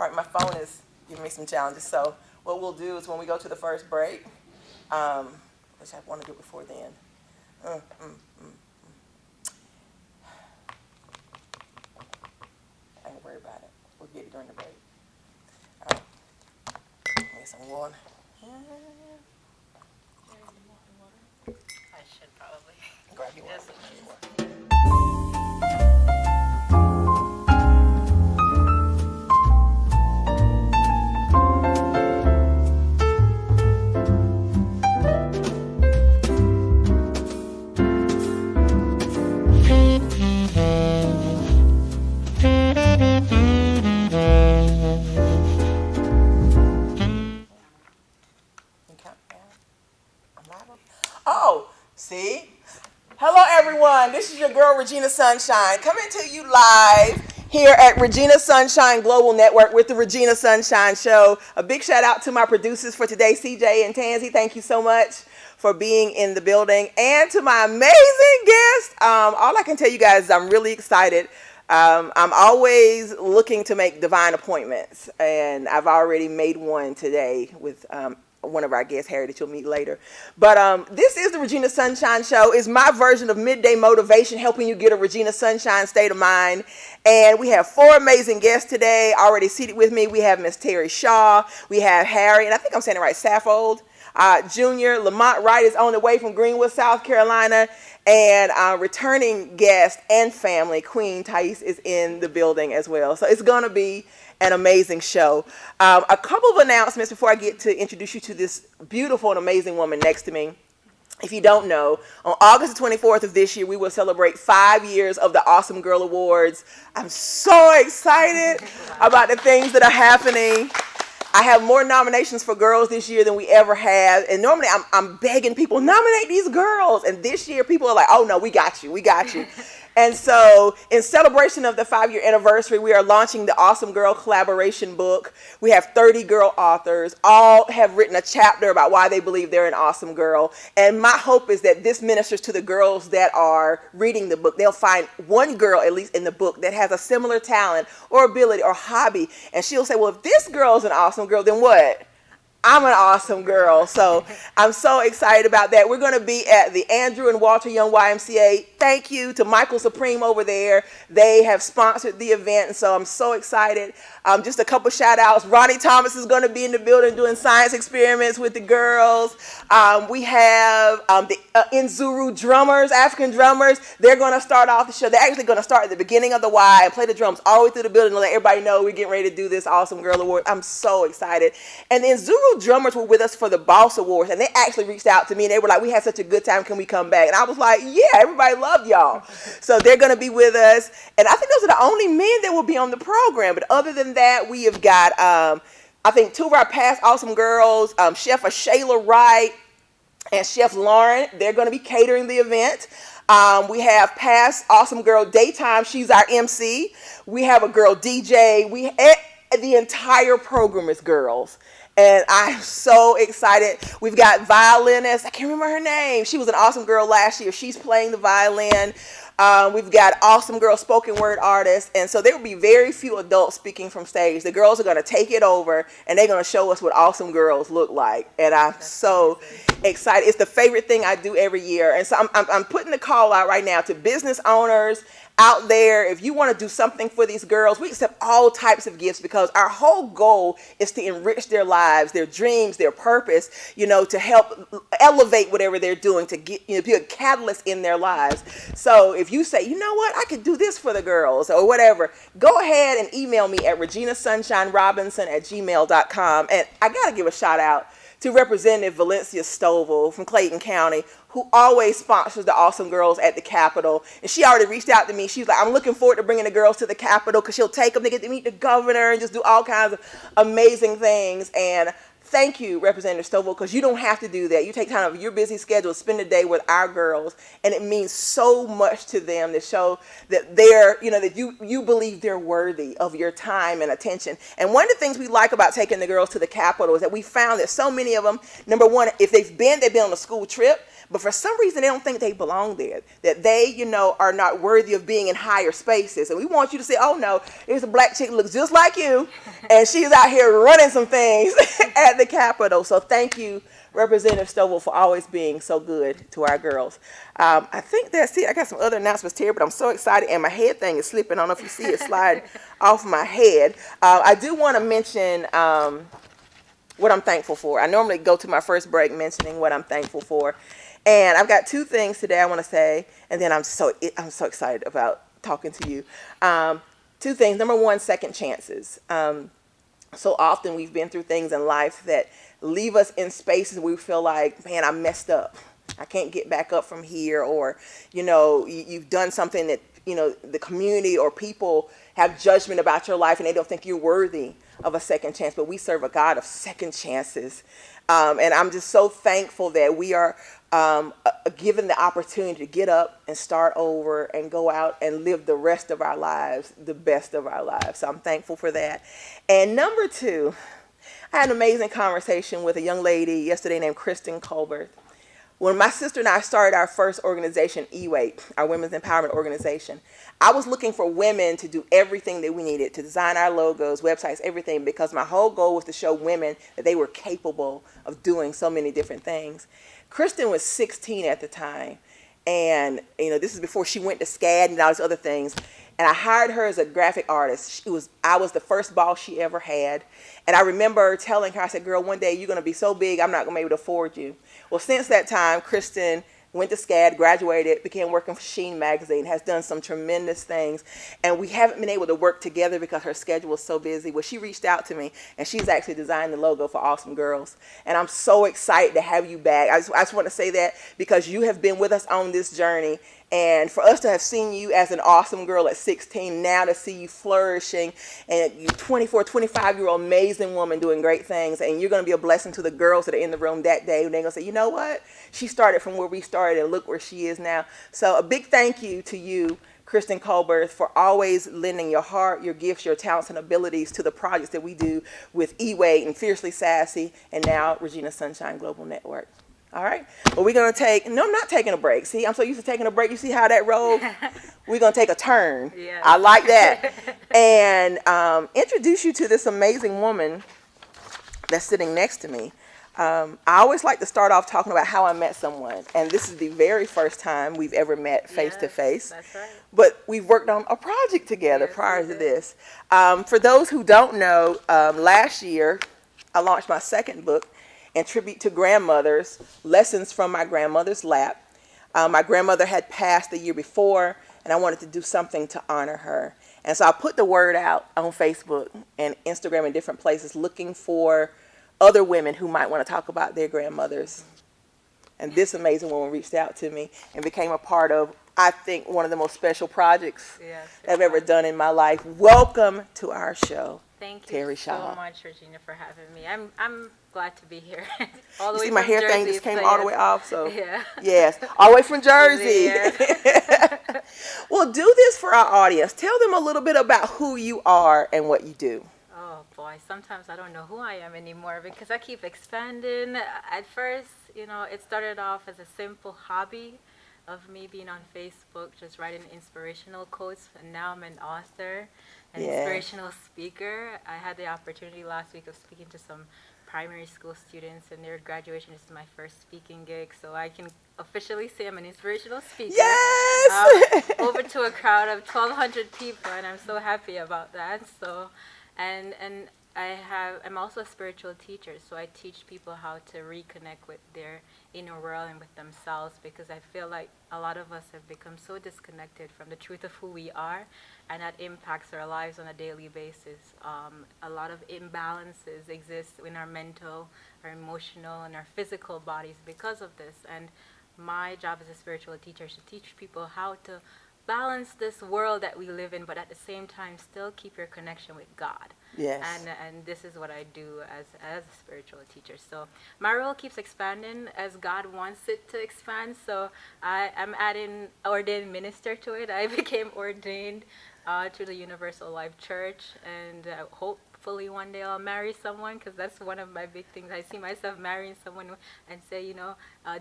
All right, my phone is giving me some challenges. So what we'll do is when we go to the first break, which I want to do before then. I ain't worried about it. We'll get it during the break. All right. Get some water. I should probably. Grab your water. Yes. Oh, see? Hello, everyone. This is your girl, Regina Sunshine, coming to you live here at Regina Sunshine Global Network with the Regina Sunshine Show. A big shout out to my producers for today, CJ and Tansy. Thank you so much for being in the building. And to my amazing guest, all I can tell you guys is I'm really excited. I'm always looking to make divine appointments, and I've already made one today with one of our guests, Harry, that you'll meet later. But this is the Regina Sunshine Show. It's my version of midday motivation, helping you get a Regina Sunshine state of mind. And we have 4 amazing guests today already seated with me. We have Miss Terry Shaw. We have Harry, and I think I'm saying it right, Saffold. Junior Lamont Wright is on the way from Greenwood, South Carolina. And returning guest and family, Queen Thais, is in the building as well. So it's going to be an amazing show. A couple of announcements before I get to introduce you to this beautiful and amazing woman next to me. If you don't know, on August 24th of this year, we will celebrate 5 years of the Awesome Girl Awards. I'm so excited about the things that are happening. I have more nominations for girls this year than we ever have. And normally I'm begging people, nominate these girls. And this year people are like, oh no, we got you. And so in celebration of the 5-year anniversary, we are launching the Awesome Girl collaboration book. We have 30 girl authors. All have written a chapter about why they believe they're an awesome girl. And my hope is that this ministers to the girls that are reading the book. They'll find one girl, at least in the book, that has a similar talent or ability or hobby. And she'll say, well, if this girl is an awesome girl, then what? I'm an awesome girl. So I'm so excited about that. We're going to be at the Andrew and Walter Young YMCA. Thank you to Michael Supreme over there. They have sponsored the event, and so I'm so excited. Just a couple shout outs. Ronnie Thomas is going to be in the building doing science experiments with the girls. We have the Nzuru drummers, African drummers. They're going to start off the show. They're actually going to start at the beginning of the Y and play the drums all the way through the building to let everybody know we're getting ready to do this Awesome Girl Award. I'm so excited. And the Nzuru drummers were with us for the Boss Awards, and they actually reached out to me and they were like, we had such a good time, can we come back? And I was like, yeah, everybody loved y'all. So they're going to be with us, and I think those are the only men that will be on the program. But other than that, we have got I think 2 of our past Awesome Girls, Chef Shayla Wright and Chef Lauren. They're going to be catering the event. We have past Awesome Girl Daytime. She's our MC. We have a girl DJ. The entire program is girls. And I'm so excited. We've got violinist. I can't remember her name. She was an Awesome Girl last year. She's playing the violin. We've got Awesome Girl spoken word artists. And so there will be very few adults speaking from stage. The girls are going to take it over, and they're going to show us what awesome girls look like. And I'm so excited. It's the favorite thing I do every year. And so I'm putting the call out right now to business owners out there. If you want to do something for these girls, we accept all types of gifts because our whole goal is to enrich their lives, their dreams, their purpose, to help elevate whatever they're doing, to get, be a catalyst in their lives. So if you say, you know what, I could do this for the girls or whatever, go ahead and email me at reginasunshine.robinson@gmail.com. And I got to give a shout out to Representative Valencia Stovall from Clayton County, who always sponsors the Awesome Girls at the Capitol. And she already reached out to me. She was like, I'm looking forward to bringing the girls to the Capitol because she'll take them to get to meet the governor and just do all kinds of amazing things. And thank you, Representative Stovall, because you don't have to do that. You take time out of your busy schedule to spend a day with our girls, and it means so much to them to show that they're, that you believe they're worthy of your time and attention. And one of the things we like about taking the girls to the Capitol is that we found that so many of them, number one, if they've been on a school trip, but for some reason they don't think they belong there, that they, are not worthy of being in higher spaces. And we want you to say, oh no, there's a black chick that looks just like you, and she's out here running some things at the Capitol. So thank you, Representative Stovall, for always being so good to our girls. I think that's it. I got some other announcements here, but I'm so excited, and my head thing is slipping. I don't know if you see it slide off my head. I do want to mention what I'm thankful for. I normally go to my first break mentioning what I'm thankful for, and I've got two things today I want to say, and then I'm so excited about talking to you. Two things. Number one, second chances. So often we've been through things in life that leave us in spaces where we feel like, man, I messed up. I can't get back up from here. Or, you've done something that, the community or people have judgment about your life and they don't think you're worthy of a second chance. But we serve a God of second chances. And I'm just so thankful that we are given the opportunity to get up and start over and go out and live the rest of our lives, the best of our lives. So I'm thankful for that. And number two, I had an amazing conversation with a young lady yesterday named Kristen Colbert. When my sister and I started our first organization, E-Wait, our women's empowerment organization, I was looking for women to do everything that we needed, to design our logos, websites, everything, because my whole goal was to show women that they were capable of doing so many different things. Kristen was 16 at the time, and this is before she went to SCAD and all these other things. And I hired her as a graphic artist. I was the first boss she ever had. And I remember telling her, I said, girl, one day you're going to be so big, I'm not going to be able to afford you. Well, since that time, Kristen went to SCAD, graduated, began working for Sheen Magazine, has done some tremendous things. And we haven't been able to work together because her schedule was so busy. Well, she reached out to me, and she's actually designed the logo for Awesome Girls. And I'm so excited to have you back. I just want to say that because you have been with us on this journey. And for us to have seen you as an awesome girl at 16, now to see you flourishing, and you 24, 25-year-old amazing woman doing great things, and you're going to be a blessing to the girls that are in the room that day. And they're going to say, you know what? She started from where we started, and look where she is now. So a big thank you to you, Kristen Colbert, for always lending your heart, your gifts, your talents, and abilities to the projects that we do with E-Wait and Fiercely Sassy, and now Regina Sunshine Global Network. All right. Well, we're going to I'm not taking a break. See, I'm so used to taking a break. You see how that rolls? We're going to take a turn. Yes. I like that. And introduce you to this amazing woman that's sitting next to me. I always like to start off talking about how I met someone. And this is the very first time we've ever met face to face. That's right. But we've worked on a project together prior to this. For those who don't know, last year I launched my second book, in tribute to grandmothers, Lessons from My Grandmother's Lap. My grandmother had passed the year before, and I wanted to do something to honor her. And so I put the word out on Facebook and Instagram and different places looking for other women who might want to talk about their grandmothers. And this amazing woman reached out to me and became a part of, I think, one of the most special projects that I've ever done in my life. Welcome to our show. Thank you Terry so Shaw. much, Regina, for having me. I'm glad to be here. All the You way see my from hair Jersey, thing just came so all the yes. way off, so Yeah. yes, all the way from Jersey. Yes. Well, do this for our audience. Tell them a little bit about who you are and what you do. Oh boy, sometimes I don't know who I am anymore because I keep expanding. At first, it started off as a simple hobby of me being on Facebook, just writing inspirational quotes, and now I'm an author, an inspirational speaker. I had the opportunity last week of speaking to some primary school students, and their graduation is my first speaking gig, so I can officially say I'm an inspirational speaker. Yes! Over to a crowd of 1,200 people, and I'm so happy about that. So, and I'm also a spiritual teacher, so I teach people how to reconnect with their inner world and with themselves, because I feel like a lot of us have become so disconnected from the truth of who we are, and that impacts our lives on a daily basis. A lot of imbalances exist in our mental, our emotional, and our physical bodies because of this. And my job as a spiritual teacher is to teach people how to balance this world that we live in, but at the same time still keep your connection with God. Yes. And this is what I do as a spiritual teacher. So my role keeps expanding as God wants it to expand. So I'm adding ordained minister to it. I became ordained to the Universal Life Church, and hopefully one day I'll marry someone, because that's one of my big things. I see myself marrying someone and say,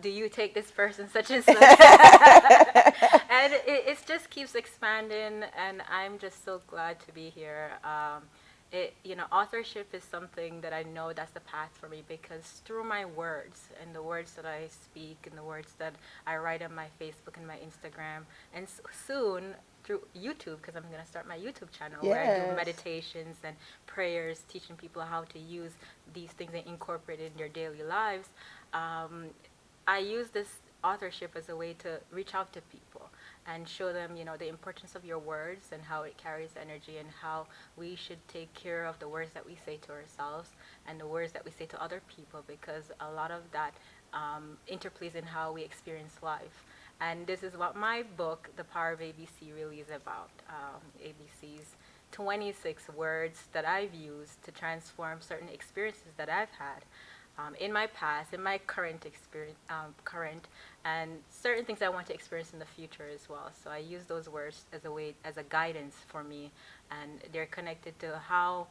do you take this person such and such? And it just keeps expanding, and I'm just so glad to be here. Authorship is something that I know that's the path for me, because through my words and the words that I speak and the words that I write on my Facebook and my Instagram, and soon through YouTube, because I'm going to start my YouTube channel where I do meditations and prayers, teaching people how to use these things and incorporate it in their daily lives. I use this authorship as a way to reach out to people and show them, the importance of your words and how it carries energy, and how we should take care of the words that we say to ourselves and the words that we say to other people, because a lot of that interplays in how we experience life. And this is what my book, The Power of ABC, really is about. ABC's 26 words that I've used to transform certain experiences that I've had in my past, in my current experience, and certain things I want to experience in the future as well. So I use those words as a guidance for me, and they're connected to how,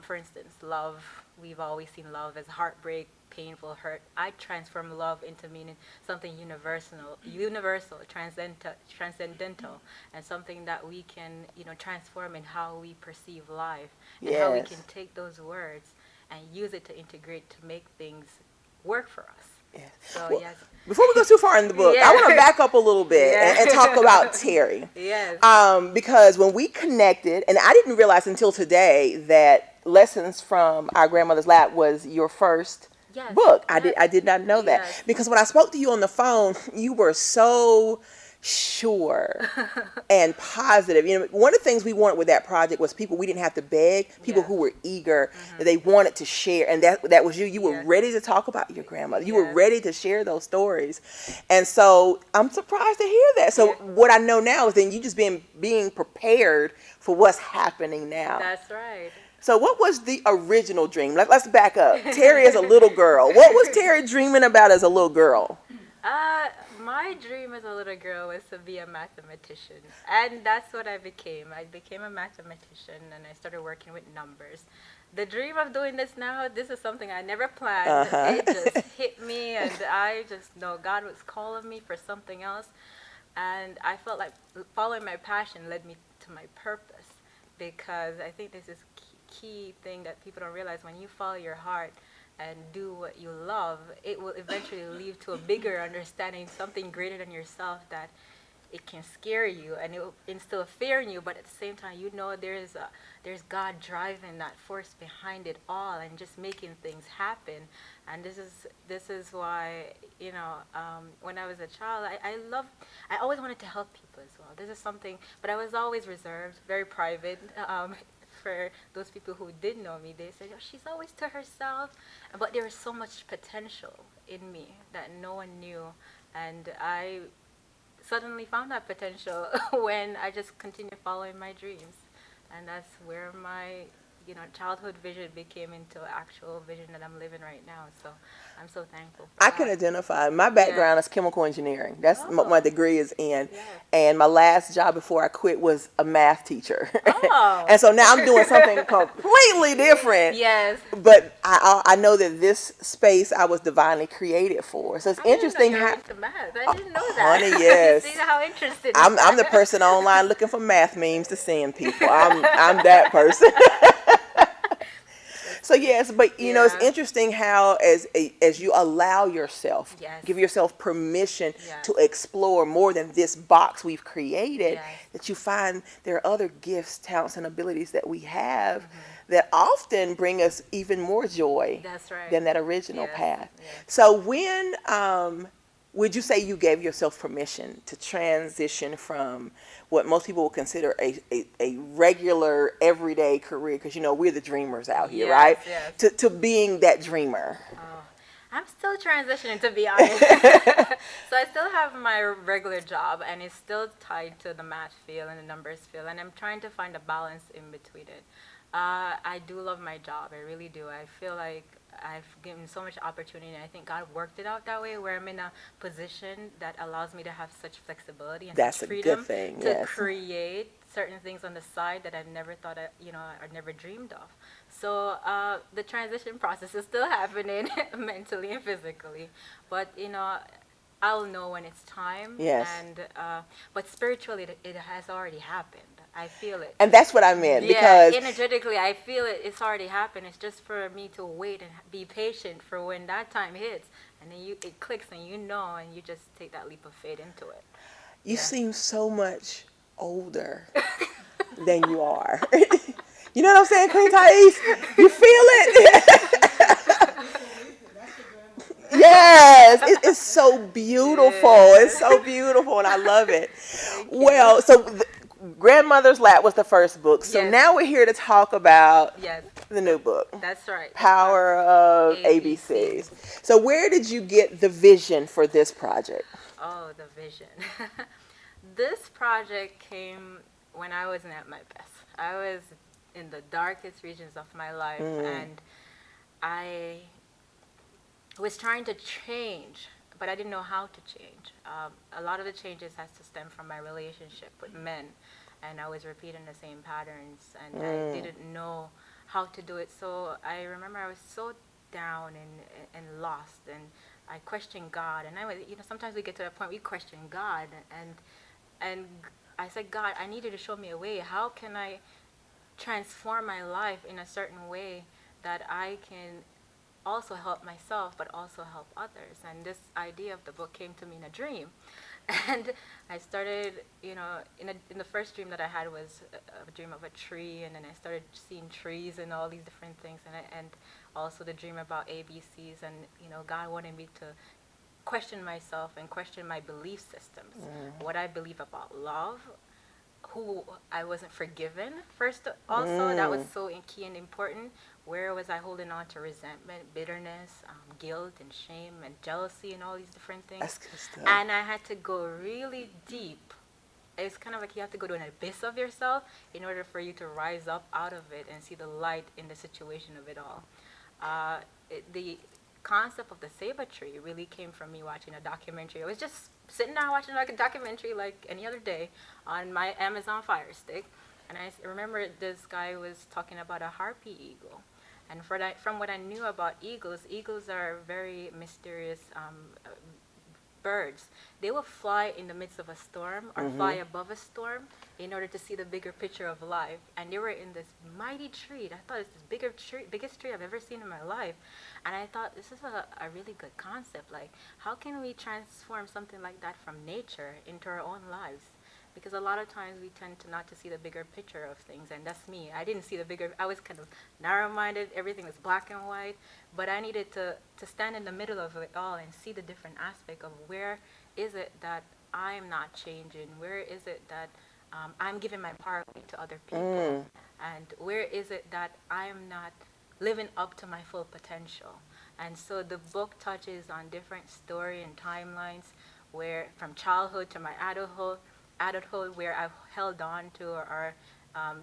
for instance, love. We've always seen love as heartbreak, painful, hurt. I transform love into meaning something universal, transcendental, and something that we can, transform in how we perceive life, and how we can take those words and use it to integrate to make things work for us. Yes. So, well, yes. Before we go too far in the book, I want to back up a little bit and talk about Terry. Yes. Because when we connected, and I didn't realize until today that Lessons from Our Grandmother's Lap was your first book. I did not know that. Because when I spoke to you on the phone, you were so sure and positive. One of the things we wanted with that project was people we didn't have to beg, people who were eager, that they wanted to share, and that was you. You were ready to talk about your grandmother. You were ready to share those stories. And so I'm surprised to hear that. So what I know now is then you just being prepared for what's happening now. That's right. So what was the original dream? Let's back up. Terry as a little girl. What was Terry dreaming about as a little girl? My dream as a little girl was to be a mathematician, and that's what I became. I became a mathematician, and I started working with numbers. The dream of doing this now, this is something I never planned. It just hit me, and I just know God was calling me for something else, and I felt like following my passion led me to my purpose, because I think this is key thing that people don't realize. When you follow your heart and do what you love, it will eventually lead to a bigger understanding, something greater than yourself, that it can scare you and it will instill fear in you, but at the same time, there's God driving that force behind it all and just making things happen. And this is why, when I was a child, I always wanted to help people as well. This is something, but I was always reserved, very private. For those people who did know me, they said, she's always to herself. But there was so much potential in me that no one knew. And I suddenly found that potential when I just continued following my dreams. And that's where my childhood vision became into actual vision that I'm living right now. So I'm so thankful for I that. can identify. My background is chemical engineering. That's what my degree is in. And my last job before I quit was a math teacher. And so now I'm doing something completely different. Yes. But I know that this space I was divinely created for. So it's interesting how into math. I didn't know that. Honey, yes. See how interesting. I'm the person online looking for math memes to send people. I'm that person. So yes, but it's interesting how as you allow yourself, give yourself permission to explore more than this box we've created, that you find there are other gifts, talents, and abilities that we have that often bring us even more joy than that original path. So when would you say you gave yourself permission to transition from what most people would consider a regular, everyday career? Because, we're the dreamers out here, right? Yes. To being that dreamer. I'm still transitioning, to be honest. So I still have my regular job, and it's still tied to the math field and the numbers field, and I'm trying to find a balance in between it. I do love my job. I really do. I feel like I've given so much opportunity, and I think God worked it out that way, where I'm in a position that allows me to have such flexibility and That's such a good freedom thing, to yes. create certain things on the side that I've never thought I never dreamed of. So the transition process is still happening mentally and physically, but I'll know when it's time. Yes. And but spiritually, it has already happened. I feel it. And that's what I meant, Yeah, because energetically, I feel it. It's already happened. It's just for me to wait and be patient for when that time hits, and then it clicks, and and you just take that leap of faith into it. you Yeah. seem so much older than you are. You know what I'm saying, Queen Thais? You feel it? Yes, it's so beautiful. It's so beautiful, and I love it. Thank Well, you. so Grandmother's Lap was the first book. So Yes. now we're here to talk about Yes, the new book, that's right. Power of ABC. ABCs. So where did you get the vision for this project? Oh, the vision. This project came when I wasn't at my best. I was in the darkest regions of my life, and I was trying to change, but I didn't know how to change. A lot of the changes has to stem from my relationship with men, and I was repeating the same patterns, and I didn't know how to do it. So I remember I was so down and lost, and I questioned God. And I was, sometimes we get to that point we question God, and I said, God, I need you to show me a way. How can I transform my life in a certain way that I can also help myself but also help others? And this idea of the book came to me in a dream. And I started, in the first dream that I had was a dream of a tree, and then I started seeing trees and all these different things, and also the dream about ABCs, and God wanted me to question myself and question my belief systems, what I believe about love, who I wasn't forgiven first. Also, that was so key and important. Where was I holding on to resentment, bitterness, guilt, and shame, and jealousy, and all these different things? That's good stuff. And I had to go really deep. It's kind of like you have to go to an abyss of yourself in order for you to rise up out of it and see the light in the situation of it all. The concept of the saber tree really came from me watching a documentary. I was just sitting down watching like a documentary like any other day on my Amazon Fire Stick, and I remember this guy was talking about a harpy eagle. And from what I knew about eagles, eagles are very mysterious birds. They will fly in the midst of a storm or fly above a storm in order to see the bigger picture of life. And they were in this mighty tree. I thought it's this biggest tree I've ever seen in my life. And I thought this is a really good concept. Like, how can we transform something like that from nature into our own lives? Because a lot of times we tend to not to see the bigger picture of things, and that's me. I didn't see the bigger. I was kind of narrow-minded. Everything was black and white, but I needed to stand in the middle of it all and see the different aspect of where is it that I'm not changing? Where is it that I'm giving my power away to other people? And where is it that I'm not living up to my full potential? And so the book touches on different story and timelines, where from childhood to my adulthood, where I've held on to our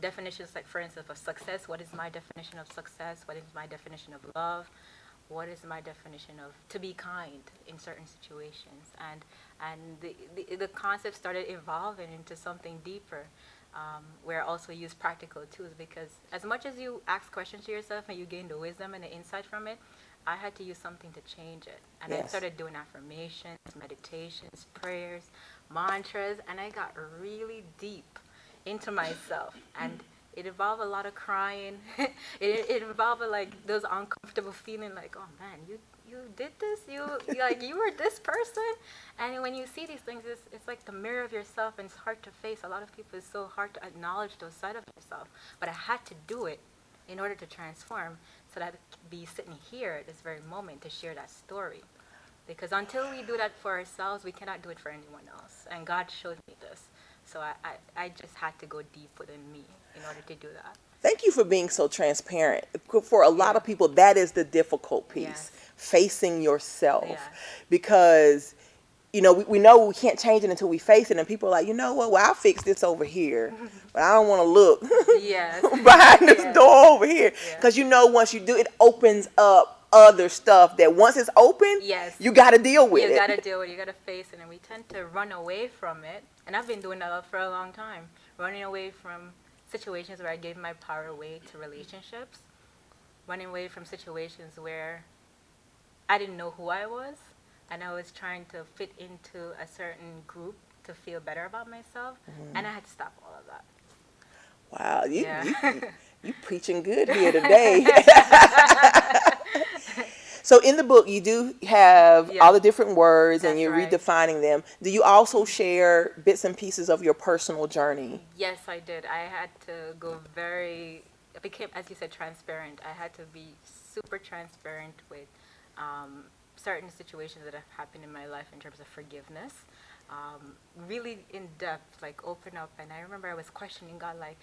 definitions, like for instance of success. What is my definition of success? What is my definition of love? What is my definition of to be kind in certain situations? And the concept started evolving into something deeper, where I also use practical tools, because as much as you ask questions to yourself and you gain the wisdom and the insight from it, I had to use something to change it. And I started doing affirmations, meditations, prayers, mantras, and I got really deep into myself. And it involved a lot of crying. it involved like those uncomfortable feeling, like, oh man, you did this, you were this person. And when you see these things, it's like the mirror of yourself, and it's hard to face. A lot of people, it's so hard to acknowledge those sides of yourself. But I had to do it in order to transform, so that I could be sitting here at this very moment to share that story. Because until we do that for ourselves, we cannot do it for anyone else. And God showed me this. So I just had to go deep within me in order to do that. Thank you for being so transparent. For a lot of people, that is the difficult piece, facing yourself. Because, we know we can't change it until we face it. And people are like, you know what, well, I'll fix this over here. But I don't want to look behind this door over here. Because once you do, it opens up other stuff that once it's open, Yes. you got to deal with You it. gotta deal with it, you gotta face it, and we tend to run away from it. And I've been doing that for a long time, running away from situations where I gave my power away to relationships, running away from situations where I didn't know who I was, and I was trying to fit into a certain group to feel better about myself, and I had to stop all of that. Wow, Yeah. you preaching good here today. So in the book, you do have Yeah. all the different words and That's you're right. redefining them. Do you also share bits and pieces of your personal journey? Yes, I did. I had to go I became, as you said, transparent. I had to be super transparent with um, certain situations that have happened in my life in terms of forgiveness. Really in depth, like open up. And I remember I was questioning God, like,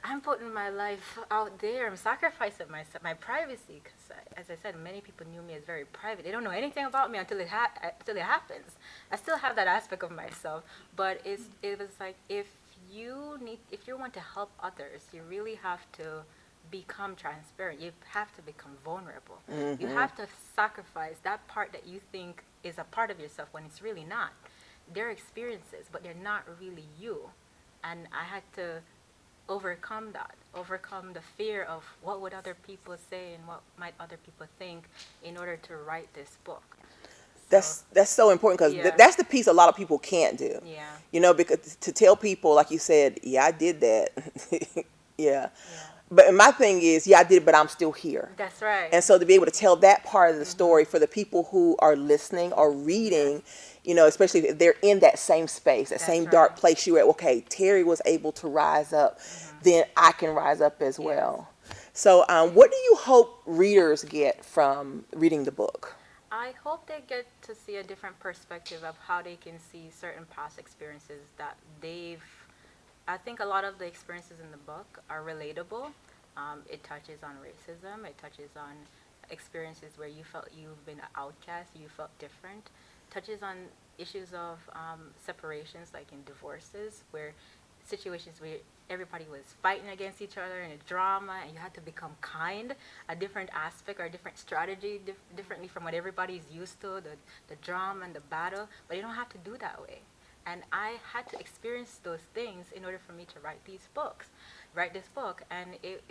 I'm putting my life out there. I'm sacrificing my privacy, because, as I said, many people knew me as very private. They don't know anything about me until it happens. I still have that aspect of myself, but it was like if you want to help others, you really have to become transparent. You have to become vulnerable. You have to sacrifice that part that you think is a part of yourself when it's really not. They're experiences, but they're not really you. And I had to overcome the fear of what would other people say and what might other people think in order to write this book. So, That's so important because yeah, that's the piece a lot of people can't do. yeah, You know, because to tell people, like you said, yeah, I did that. Yeah. yeah. But my thing is, yeah, I did it, but I'm still here. That's right. And so to be able to tell that part of the story for the people who are listening or reading, you know, especially if they're in that same space, that That's same right. dark place you were at, okay, Terry was able to rise up, then I can rise up as Yes. well. So what do you hope readers get from reading the book? I hope they get to see a different perspective of how they can see certain past experiences that I think a lot of the experiences in the book are relatable. It touches on racism. It touches on experiences where you felt you've been an outcast, you felt different. Touches on issues of separations, like in divorces, where situations where everybody was fighting against each other in a drama, and you had to become kind, a different aspect or a different strategy, differently from what everybody's used to, the drama and the battle. But you don't have to do that way. And I had to experience those things in order for me to write this book. And it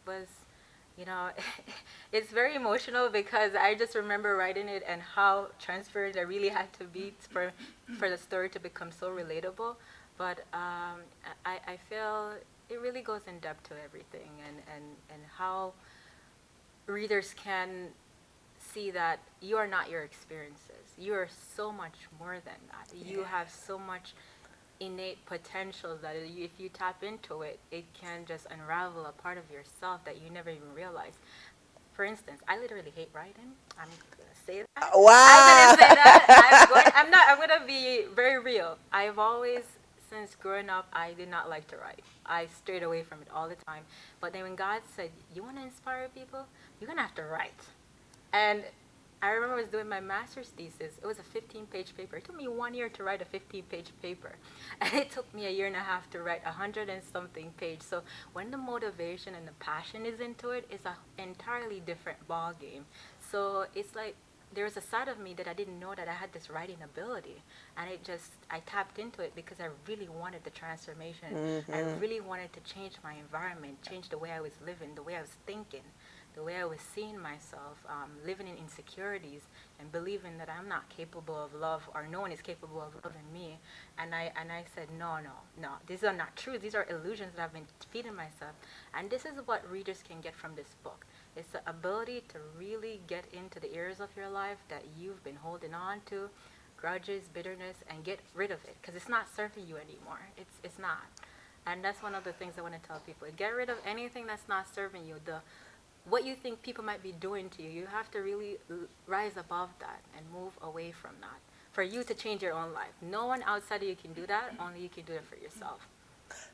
was, you know, it's very emotional because I just remember writing it and how transparent I really had to be for the story to become so relatable. But I feel it really goes in depth to everything, and how readers can see that you are not your experiences. You are so much more than that. You have so much innate potential that if you tap into it, it can just unravel a part of yourself that you never even realized. For instance, I literally hate writing. I'm gonna say that. Wow. I'm gonna say that. I'm gonna be very real. I've always, since growing up, I did not like to write. I strayed away from it all the time. But then when God said, "You want to inspire people? You're gonna have to write." And I remember I was doing my master's thesis. It was a 15-page paper. It took me 1 year to write a 15-page paper. And it took me a year and a half to write 100 and something page. So when the motivation and the passion is into it, it's an entirely different ball game. So it's like there's a side of me that I didn't know that I had this writing ability. And I tapped into it because I really wanted the transformation. I really wanted to change my environment, change the way I was living, the way I was thinking, the way I was seeing myself, living in insecurities and believing that I'm not capable of love, or no one is capable of loving me. And I said, no, these are not true. These are illusions that I've been feeding myself. And this is what readers can get from this book. It's the ability to really get into the areas of your life that you've been holding on to, grudges, bitterness, and get rid of it, because it's not serving you anymore. It's not. And that's one of the things I want to tell people. Get rid of anything that's not serving you. What you think people might be doing to you, you have to really rise above that and move away from that for you to change your own life. No one outside of you can do that. Only you can do it for yourself.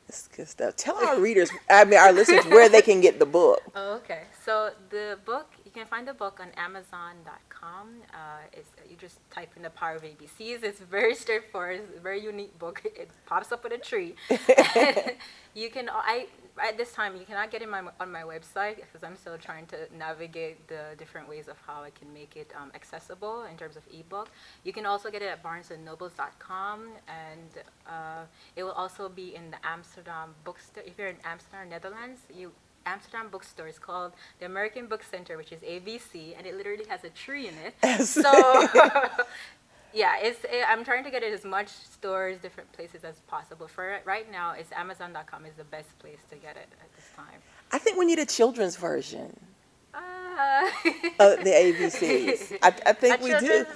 That's good stuff. Tell our readers, I mean our listeners, where they can get the book. Oh, okay. So the book, you can find the book on Amazon.com. You just type in The Power of ABCs. It's very straightforward. It's a very unique book. It pops up with a tree. You can, at this time, you cannot get it on my website because I'm still trying to navigate the different ways of how I can make it accessible in terms of ebook. You can also get it at barnesandnobles.com, and it will also be in the Amsterdam bookstore. If you're in Amsterdam, Netherlands, Amsterdam bookstore is called the American Book Center, which is ABC, and it literally has a tree in it. So yeah, I'm trying to get it as much stores, different places as possible. For right now, it's Amazon.com is the best place to get it at this time. I think we need a children's version of the ABCs. I think we do.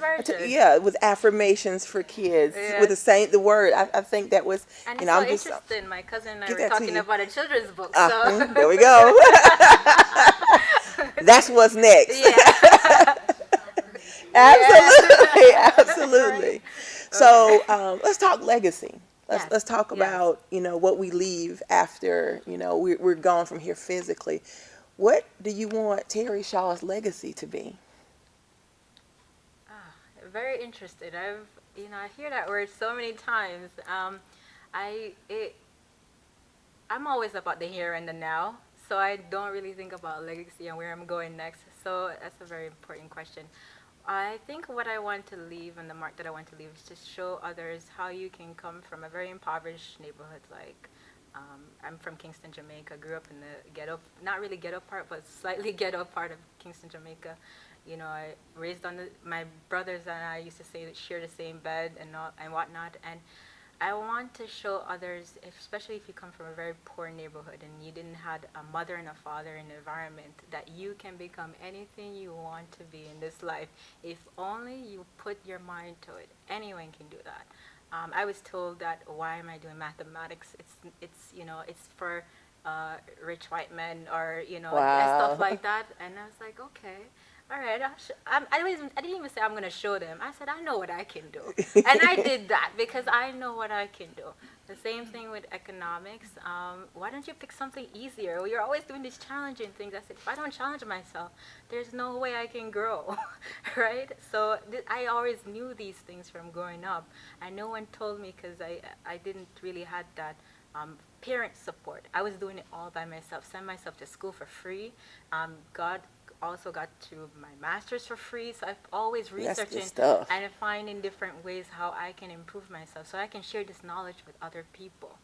Yeah, with affirmations for kids, with the word. I think that was. And you know, it's I'm so just interesting. My cousin and I were talking about a children's book. So there we go. That's what's next. Yeah. Absolutely, absolutely. Right. So let's talk legacy. Let's talk about what we leave after we're gone from here physically. What do you want Terry Shaw's legacy to be? Very interested. I hear that word so many times. I'm always about the here and the now, so I don't really think about legacy and where I'm going next. So that's a very important question. I think what I want to leave and the mark that I want to leave is to show others how you can come from a very impoverished neighborhood. Like, I'm from Kingston, Jamaica. Grew up in the ghetto, not really ghetto part, but slightly ghetto part of Kingston, Jamaica. I raised on my brothers and I used to say that share the same bed and whatnot. And I want to show others, especially if you come from a very poor neighborhood and you didn't have a mother and a father in the environment, that you can become anything you want to be in this life if only you put your mind to it. Anyone can do that. I was told that why am I doing mathematics? It's for rich white men or stuff like that. And I was like, okay. All right, I didn't even say I'm going to show them. I said, I know what I can do. And I did that because I know what I can do. The same thing with economics. Why don't you pick something easier? Well, you're always doing these challenging things. I said, if I don't challenge myself, there's no way I can grow, right? So I always knew these things from growing up. And no one told me because I didn't really had that parent support. I was doing it all by myself, send myself to school for free. God also got to my master's for free, so I've always researching and finding different ways how I can improve myself so I can share this knowledge with other people,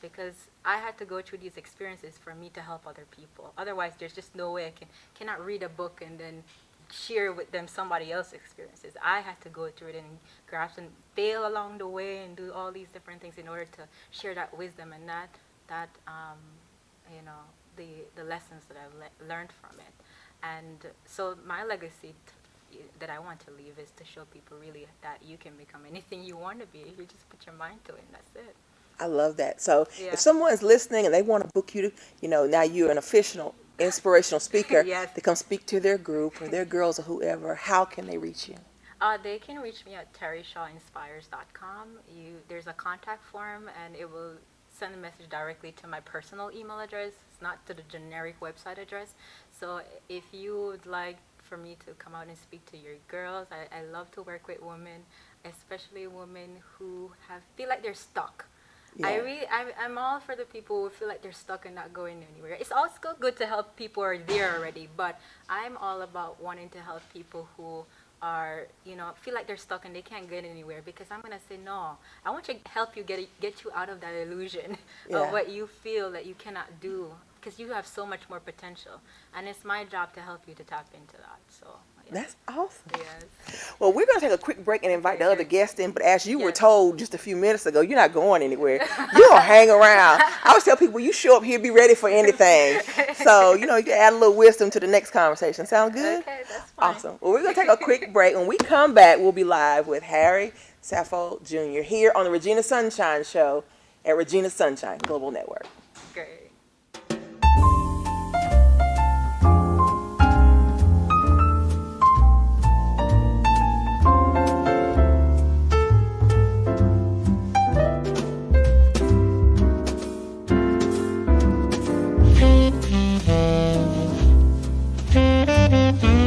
because I had to go through these experiences for me to help other people. Otherwise there's just no way I cannot read a book and then share with them somebody else's experiences. I had to go through it and grasp and fail along the way and do all these different things in order to share that wisdom and the lessons that I've learned from it. And so my legacy that I want to leave is to show people really that you can become anything you want to be. You just put your mind to it, and that's it. I love that. So if someone's listening and they want to book you to, now you're an official inspirational speaker to come speak to their group or their girls or whoever, how can they reach you? They can reach me at terryshawinspires.com. There's a contact form, and it will send a message directly to my personal email address. It's not to the generic website address. So if you would like for me to come out and speak to your girls, I love to work with women, especially women who feel like they're stuck. Yeah. I'm all for the people who feel like they're stuck and not going anywhere. It's also good to help people who are there already, but I'm all about wanting to help people who are, feel like they're stuck and they can't get anywhere, because I'm going to say, no, I want to help you get you out of that illusion of what you feel that you cannot do, because you have so much more potential. And it's my job to help you to tap into that. So that's awesome. Yes. Well, we're going to take a quick break and invite the other guests in, but as you were told just a few minutes ago, you're not going anywhere. You're going to hang around. I always tell people, you show up here, be ready for anything. So, you can add a little wisdom to the next conversation. Sound good? Okay, that's fine. Awesome. Well, we're going to take a quick break. When we come back, we'll be live with Harry Sappho Jr. here on the Regina Sunshine Show at Regina Sunshine Global Network. Great. Mm-hmm.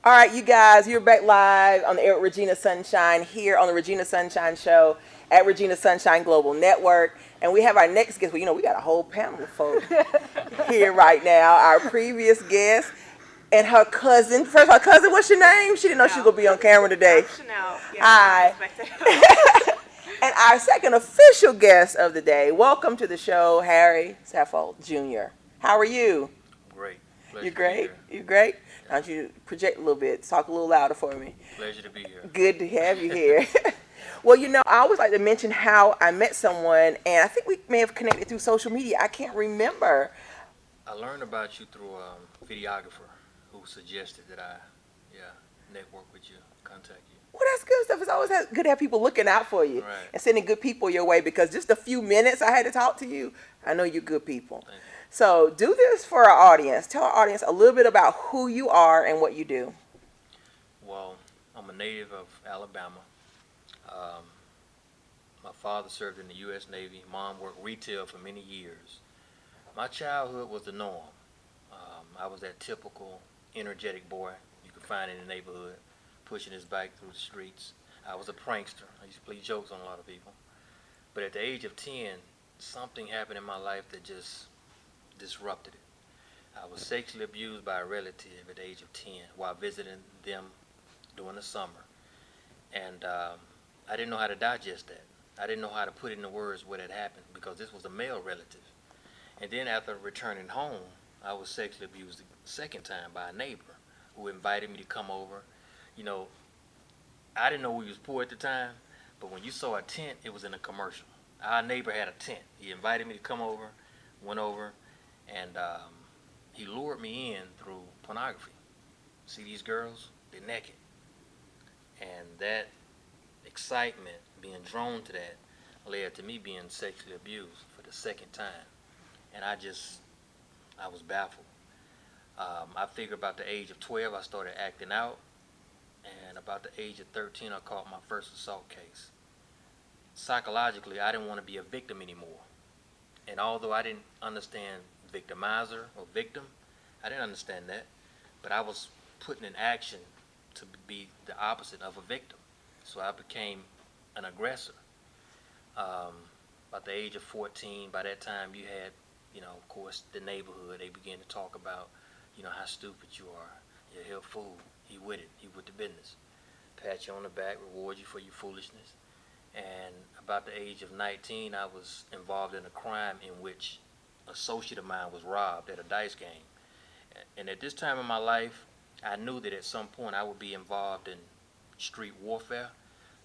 All right, you guys, you're back live on the air with Regina Sunshine here on the Regina Sunshine Show at Regina Sunshine Global Network. And we have our next guest. Well, we got a whole panel of folks here right now. Our previous guest and her cousin. First, her cousin, what's your name? She didn't know she was going to be on camera today. Chanel. Hi. And our second official guest of the day. Welcome to the show, Harry Saffold Jr. How are you? Great. Pleasure You're great? To be here. You're great? Why don't you project a little bit, talk a little louder for me. Pleasure to be here. Good to have you here. Well, I always like to mention how I met someone, and I think we may have connected through social media. I can't remember. I learned about you through a videographer who suggested that I yeah, network with you, contact you. Well, that's good stuff. It's always good to have people looking out for you Right. and sending good people your way, because just a few minutes I had to talk to you, I know you're good people. Thank you. So do this for our audience. Tell our audience a little bit about who you are and what you do. Well, I'm a native of Alabama. Um, my father served in the U.S. Navy. Mom worked retail for many years. My childhood was the norm. I was that typical energetic boy you could find in the neighborhood, pushing his bike through the streets. I was a prankster. I used to play jokes on a lot of people. But at the age of 10, something happened in my life that just disrupted it. I was sexually abused by a relative at the age of 10 while visiting them during the summer. And I didn't know how to digest that. I didn't know how to put into words what had happened because this was a male relative. And then after returning home, I was sexually abused the second time by a neighbor who invited me to come over. You know, I didn't know we was poor at the time, but when you saw a tent, it was in a commercial. Our neighbor had a tent. He invited me to come over, went over, and he lured me in through pornography. See these girls? They're naked. And that excitement, being drawn to that, led to me being sexually abused for the second time. And I was baffled. I figured about the age of 12, I started acting out. And about the age of 13, I caught my first assault case. Psychologically, I didn't want to be a victim anymore. And although I didn't understand victimizer or victim, I didn't understand that. But I was put in action to be the opposite of a victim. So I became an aggressor. Um, about the age of 14, by that time you had, of course, the neighborhood. They began to talk about, how stupid you are. You're a fool. He with it. He with the business. Pat you on the back, reward you for your foolishness. And about the age of 19, I was involved in a crime in which an associate of mine was robbed at a dice game. And at this time in my life, I knew that at some point I would be involved in street warfare.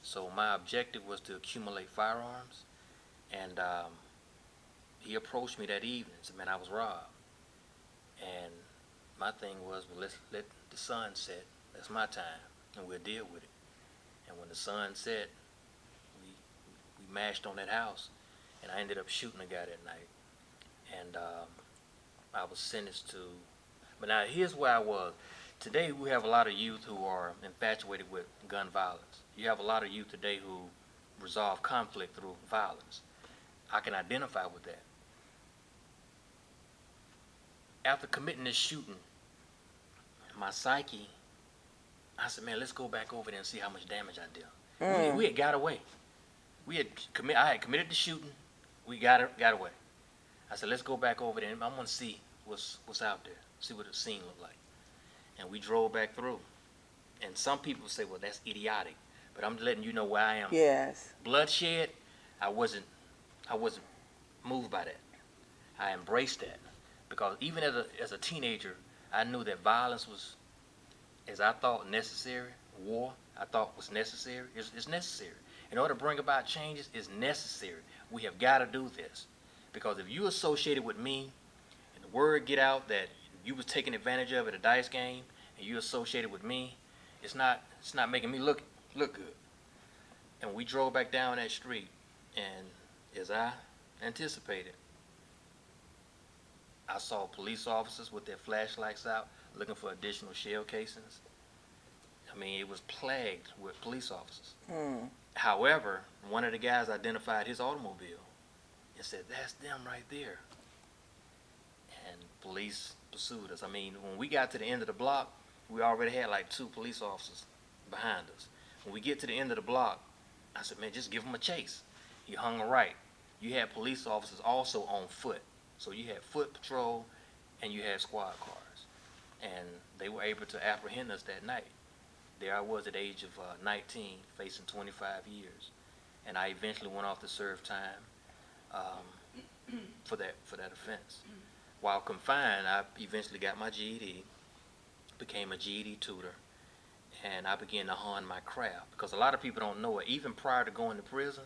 So my objective was to accumulate firearms. And he approached me that evening and said, man, I was robbed. And my thing was, well, let's let the sun set. That's my time, and we'll deal with it. And when the sun set, we mashed on that house, and I ended up shooting a guy that night. And I was sentenced to. But now here's where I was. Today we have a lot of youth who are infatuated with gun violence. You have a lot of youth today who resolve conflict through violence. I can identify with that. After committing this shooting, my psyche, I said, man, let's go back over there and see how much damage I did. We had got away. I had committed the shooting. We got away. I said, let's go back over there. I want to see what's out there, see what the scene looked like. And we drove back through. And some people say, well, that's idiotic. But I'm letting you know where I am. Yes. Bloodshed, I wasn't moved by that. I embraced that. Because even as a teenager, I knew that violence was, as I thought, necessary. War, I thought was necessary. It's necessary. In order to bring about changes, it's necessary. We have got to do this. Because if you associated with me, and the word get out that you was taken advantage of at a dice game, and you associated with me, it's not making me look good. And we drove back down that street, and as I anticipated, I saw police officers with their flashlights out looking for additional shell casings. I mean, it was plagued with police officers. However, one of the guys identified his automobile and said, that's them right there. And police pursued us. I mean, when we got to the end of the block, we already had like 2 police officers behind us. When we get to the end of the block, I said, man, just give them a chase. He hung a right. You had police officers also on foot. So you had foot patrol and you had squad cars. And they were able to apprehend us that night. There I was at the age of 19, facing 25 years. And I eventually went off to serve time for that offense. While confined, I eventually got my GED, became a GED tutor, and I began to hone my craft. Because a lot of people don't know it. Even prior to going to prison,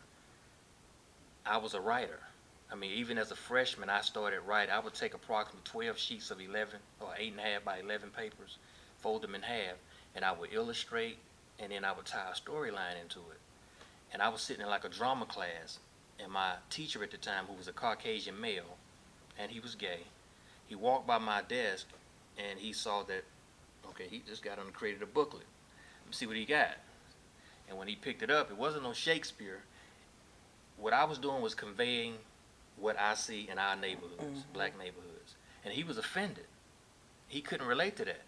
I was a writer. I mean, even as a freshman, I started writing. I would take approximately 12 sheets of 11 or 8.5 by 11 papers, fold them in half, and I would illustrate, and then I would tie a storyline into it. And I was sitting in like a drama class, and my teacher at the time, who was a Caucasian male, and he was gay, he walked by my desk, and he saw that, okay, he just got on and created a booklet. Let me see what he got. And when he picked it up, it wasn't no Shakespeare. What I was doing was conveying what I see in our neighborhoods, black neighborhoods. And he was offended. He couldn't relate to that.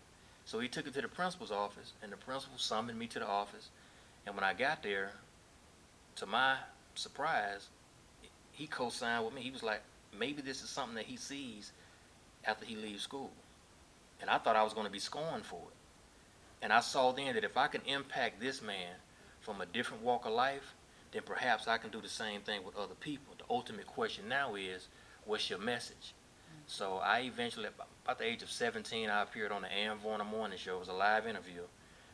So he took it to the principal's office, and the principal summoned me to the office. And when I got there, to my surprise, he co-signed with me. He was like, maybe this is something that he sees after he leaves school. And I thought I was going to be scorned for it. And I saw then that if I can impact this man from a different walk of life, then perhaps I can do the same thing with other people. The ultimate question now is, what's your message? So I eventually, about the age of 17, I appeared on the Ann Varner Morning Show. It was a live interview,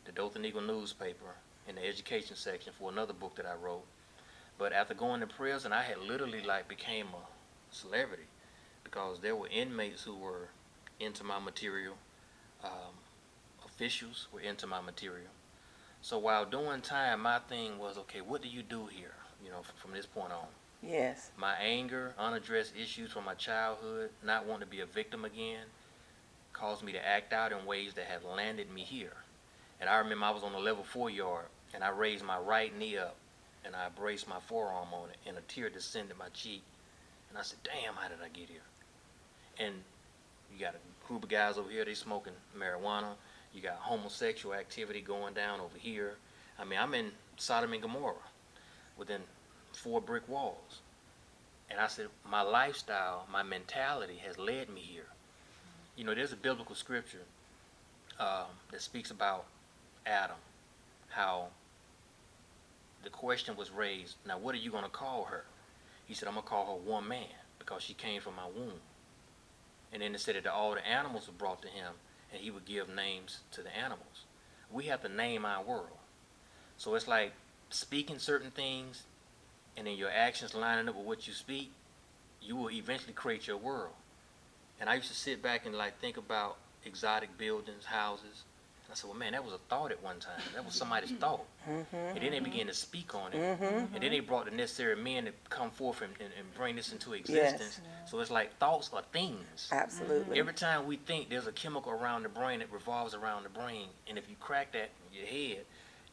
the Dothan Eagle newspaper, in the education section for another book that I wrote. But after going to prison, I had literally like became a celebrity, because there were inmates who were into my material, officials were into my material. So while doing time, my thing was, okay, what do you do here, from this point on? Yes. My anger, unaddressed issues from my childhood, not wanting to be a victim again, caused me to act out in ways that have landed me here. And I remember I was on the level 4 yard, and I raised my right knee up, and I braced my forearm on it, and a tear descended my cheek. And I said, damn, how did I get here? And you got a group of guys over here, they smoking marijuana. You got homosexual activity going down over here. I mean, I'm in Sodom and Gomorrah within 4 brick walls. And I said, my lifestyle, my mentality has led me here. There's a biblical scripture that speaks about Adam, how the question was raised, now what are you going to call her? He said, I'm going to call her one man, because she came from my womb. And then it said that all the animals were brought to him, and he would give names to the animals. We have to name our world. So it's like speaking certain things, and then your actions lining up with what you speak, you will eventually create your world. And I used to sit back and like think about exotic buildings, houses. And I said, well, man, that was a thought at one time. That was somebody's thought. And then they began to speak on it. And then they brought the necessary men to come forth and bring this into existence. Yes. So it's like thoughts are things. Absolutely. Every time we think, there's a chemical around the brain that revolves around the brain. And if you crack that in your head,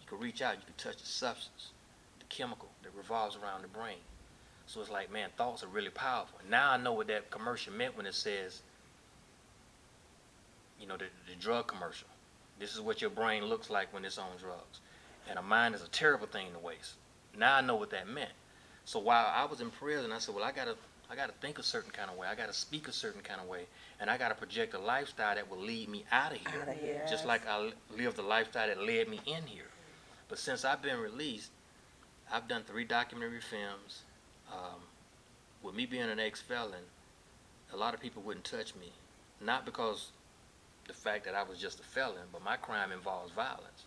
you can reach out, you can touch the substance, the chemical that revolves around the brain. So it's like, man, thoughts are really powerful. Now I know what that commercial meant when it says, the drug commercial. This is what your brain looks like when it's on drugs. And a mind is a terrible thing to waste. Now I know what that meant. So while I was in prison, I said, well, I gotta think a certain kind of way. I gotta speak a certain kind of way. And I gotta project a lifestyle that will lead me out of here. Just like I lived the lifestyle that led me in here. But since I've been released, I've done 3 documentary films. With me being an ex-felon, a lot of people wouldn't touch me. Not because the fact that I was just a felon, but my crime involves violence.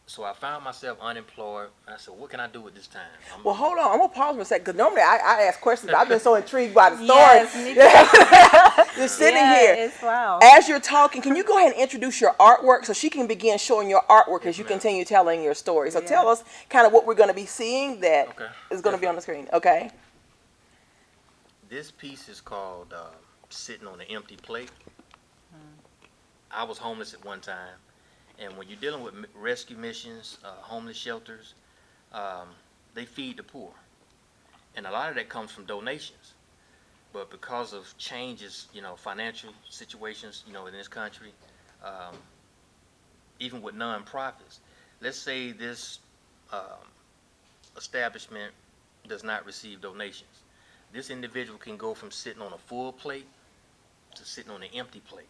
So I found myself unemployed, and I said, what can I do with this time? Well, hold on. I'm going to pause for a second, because normally I ask questions, but I've been so intrigued by the story. Yes, me too. You're sitting Yeah, here. it's wow. As you're talking, can you go ahead and introduce your artwork so she can begin showing your artwork as you continue telling your story? So tell us kind of what we're going to be seeing that is going to be on the screen. Okay. This piece is called Sitting on an Empty Plate. I was homeless at one time. And when you're dealing with rescue missions, homeless shelters, they feed the poor. And a lot of that comes from donations. But because of changes, financial situations, in this country, even with nonprofits, let's say this establishment does not receive donations. This individual can go from sitting on a full plate to sitting on an empty plate.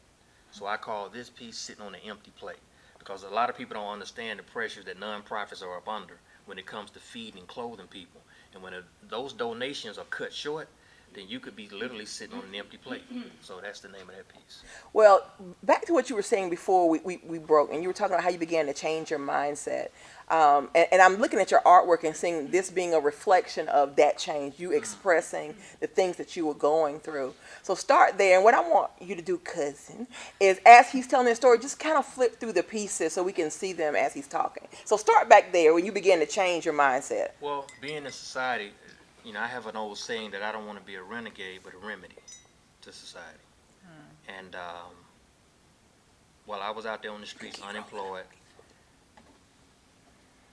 So I call this piece Sitting on an Empty Plate, because a lot of people don't understand the pressures that nonprofits are up under when it comes to feeding and clothing people. And when those donations are cut short, then you could be literally sitting on an empty plate. So that's the name of that piece. Well, back to what you were saying before we broke, and you were talking about how you began to change your mindset. And I'm looking at your artwork and seeing this being a reflection of that change, you expressing the things that you were going through. So start there. And what I want you to do, cousin, is as he's telling his story, just kind of flip through the pieces so we can see them as he's talking. So start back there when you begin to change your mindset. Well, being in society, you know, I have an old saying that I don't want to be a renegade, but a remedy to society. And while I was out there on the streets unemployed,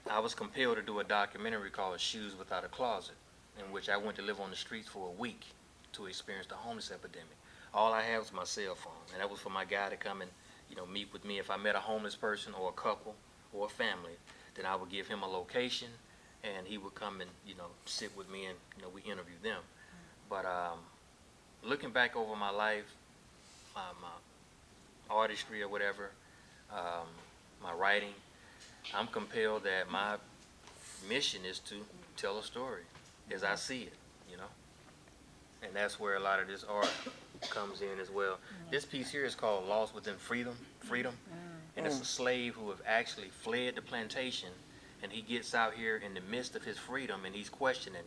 I was compelled to do a documentary called Shoes Without a Closet, in which I went to live on the streets for a week to experience the homeless epidemic. All I had was my cell phone, and that was for my guy to come and, you know, meet with me. If I met a homeless person or a couple or a family, then I would give him a location, and he would come and, you know, sit with me, and, you know, we interview them. But looking back over my life, my artistry or whatever, my writing, I'm compelled that my mission is to tell a story as I see it, you know? And that's where a lot of this art comes in as well. This piece here is called Lost Within Freedom, and it's a slave who have actually fled the plantation, and he gets out here in the midst of his freedom, and he's questioning,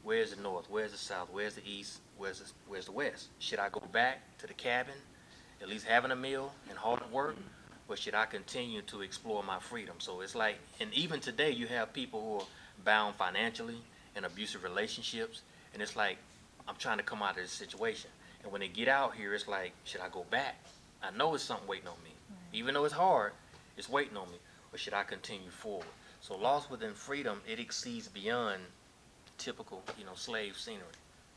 where's the north, where's the south, where's the east, where's the west? Should I go back to the cabin, at least having a meal and hard work, or should I continue to explore my freedom? So it's like, and even today you have people who are bound financially in abusive relationships, and it's like, I'm trying to come out of this situation. And when they get out here, it's like, should I go back? I know it's something waiting on me. Even though it's hard, it's waiting on me. Or should I continue forward? So Lost Within Freedom, it exceeds beyond typical, you know, slave scenery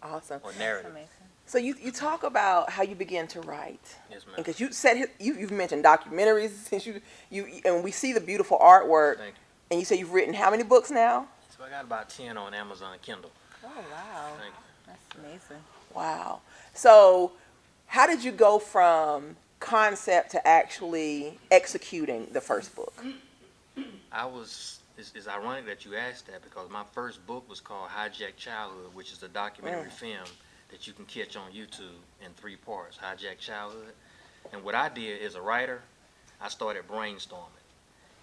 Awesome. or narrative. Amazing. So you talk about how you began to write. Yes, ma'am. Because you said you've mentioned documentaries since you and we see the beautiful artwork. Thank you. And you say you've written how many books now? So I got about 10 on Amazon Kindle. Oh wow, Thank you. that's amazing. Wow. So how did you go from concept to actually executing the first book? It's ironic that you asked that because my first book was called Hijacked Childhood, which is a documentary film that you can catch on YouTube in 3 parts, Hijacked Childhood. And what I did as a writer, I started brainstorming.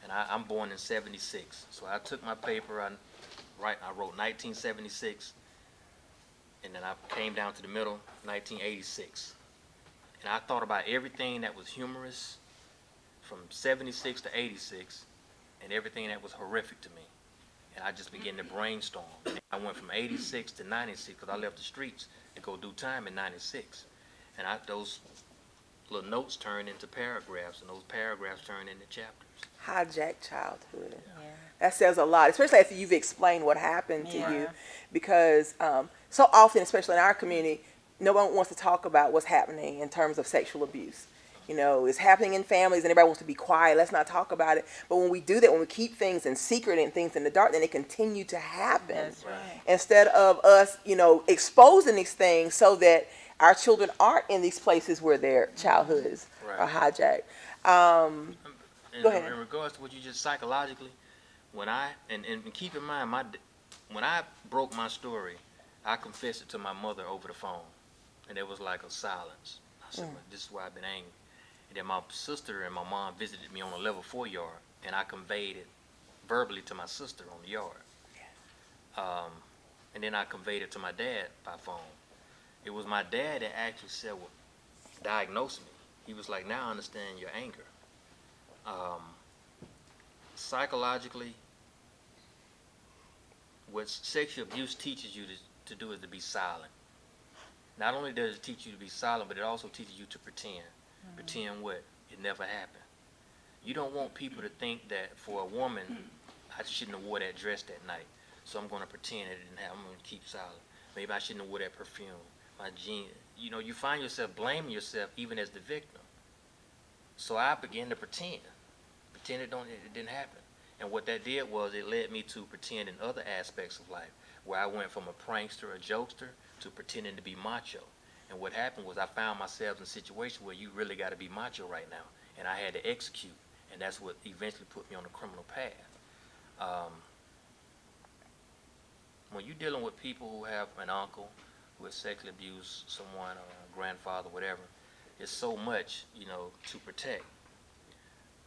And I'm born in 76. So I took my paper, I wrote 1976, and then I came down to the middle, 1986. And I thought about everything that was humorous from 76 to 86 and everything that was horrific to me. And I just began to brainstorm. And I went from 86 to 96 because I left the streets to go do time in 96. And those little notes turned into paragraphs, and those paragraphs turned into chapters. Hijacked childhood. Yeah. That says a lot, especially after you've explained what happened to Yeah. you. Because so often, especially in our community, no one wants to talk about what's happening in terms of sexual abuse. You know, it's happening in families and everybody wants to be quiet. Let's not talk about it. But when we do that, when we keep things in secret and things in the dark, then they continue to happen. That's right. Instead of us, you know, exposing these things so that our children aren't in these places where their childhoods are hijacked. Go ahead. In regards to what you just psychologically, when and keep in mind, when I broke my story, I confessed it to my mother over the phone, and it was like a silence. I said, well, this is why I've been angry. And then my sister and my mom visited me on a level 4 yard, and I conveyed it verbally to my sister on the yard. And then I conveyed it to my dad by phone. It was my dad that actually said, well, diagnosed me. He was like, now I understand your anger. Psychologically, what sexual abuse teaches you to do is to be silent. Not only does it teach you to be silent, but it also teaches you to pretend. Pretend what? It never happened. You don't want people to think that for a woman, I shouldn't have wore that dress that night, so I'm going to pretend it didn't happen. I'm going to keep silent. Maybe I shouldn't have wore that perfume. My jeans. You know, you find yourself blaming yourself even as the victim. So I began to pretend it didn't happen. And what that did was it led me to pretend in other aspects of life, where I went from a prankster, a jokester, to pretending to be macho. And what happened was I found myself in a situation where you really got to be macho right now, and I had to execute, and that's what eventually put me on the criminal path. When you're dealing with people who have an uncle who has sexually abused someone or a grandfather, whatever, it's so much, to protect.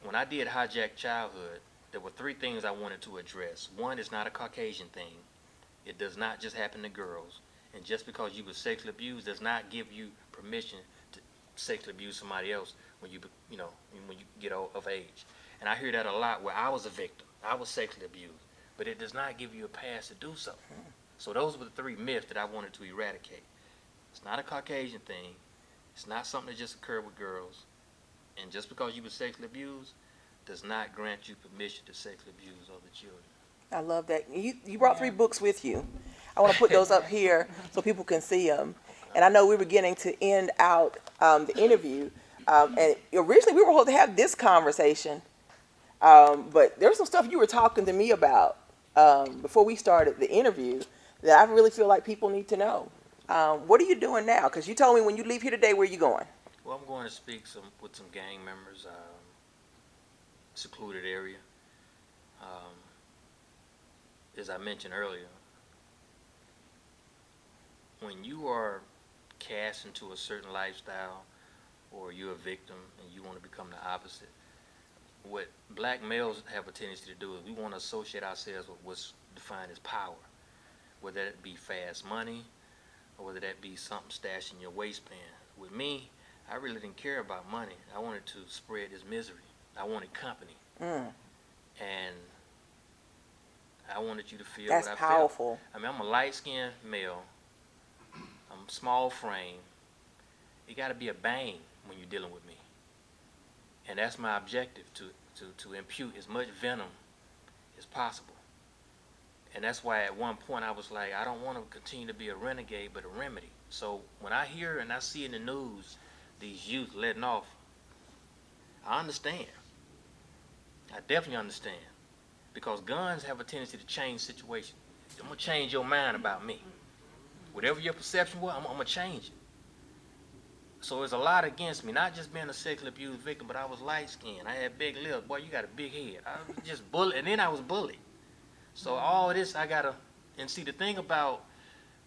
When I did Hijack Childhood, there were three things I wanted to address. One, it's not a Caucasian thing. It does not just happen to girls. And just because you were sexually abused does not give you permission to sexually abuse somebody else when when you get of age. And I hear that a lot where I was a victim. I was sexually abused. But it does not give you a pass to do so. So those were the three myths that I wanted to eradicate. It's not a Caucasian thing. It's not something that just occurred with girls. And just because you were sexually abused does not grant you permission to sexually abuse other children. I love that. You brought three books with you. I want to put those up here so people can see them. And I know we were getting to end out the interview. And originally we were supposed to have this conversation. But there was some stuff you were talking to me about before we started the interview that I really feel like people need to know. What are you doing now? Because you told me when you leave here today, where are you going? Well, I'm going to speak with some gang members, secluded area. As I mentioned earlier, when you are cast into a certain lifestyle or you're a victim and you want to become the opposite, what black males have a tendency to do is we want to associate ourselves with what's defined as power, whether that be fast money or whether that be something stashed in your waistband. With me, I really didn't care about money. I wanted to spread this misery. I wanted company. And I wanted you to feel That's what I powerful. felt. I mean, I'm a light-skinned male. I'm small frame. You got to be a bang when you're dealing with me. And that's my objective, to impute as much venom as possible. And that's why at one point I was like, I don't want to continue to be a renegade, but a remedy. So when I hear and I see in the news these youth letting off, I understand. I definitely understand. Because guns have a tendency to change situations. I'm going to change your mind about me. Whatever your perception was, I'm going to change it. So there's a lot against me, not just being a sexually abused victim, but I was light-skinned. I had big lips. Boy, you got a big head. I was just bullied, and then I was bullied. So all this, I got to, and see, the thing about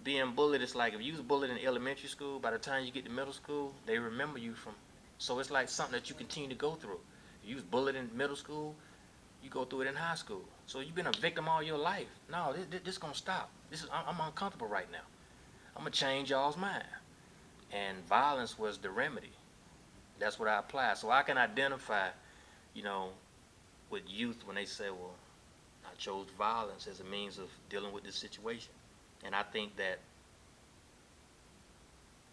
being bullied is like if you was bullied in elementary school, by the time you get to middle school, they remember you from, so it's like something that you continue to go through. If you was bullied in middle school, you go through it in high school. So you've been a victim all your life. No, this gonna stop. I'm uncomfortable right now. I'm gonna change y'all's mind. And violence was the remedy. That's what I apply. So I can identify, with youth when they say, well, I chose violence as a means of dealing with this situation. And I think that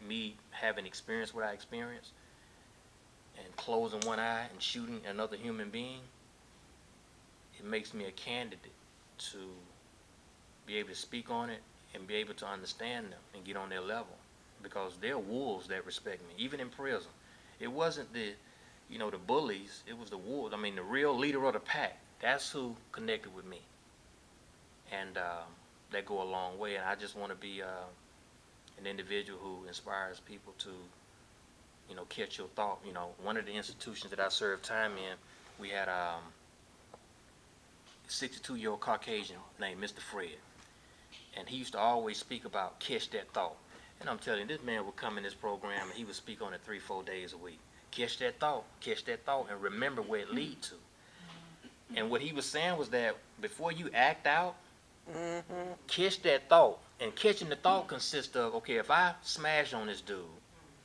me having experienced what I experienced and closing one eye and shooting another human being, it makes me a candidate to be able to speak on it and be able to understand them and get on their level. Because they're wolves that respect me, even in prison. It wasn't the bullies, it was the wolves. I mean, the real leader of the pack. That's who connected with me. And that go a long way. And I just want to be an individual who inspires people to, catch your thought. One of the institutions that I served time in, we had a 62-year-old Caucasian named Mr. Fred. And he used to always speak about catch that thought. And I'm telling you, this man would come in this program and he would speak on it 3-4 days a week. Catch that thought, and remember where it leads to. And what he was saying was that before you act out, catch that thought. And catching the thought consists of, okay, if I smash on this dude,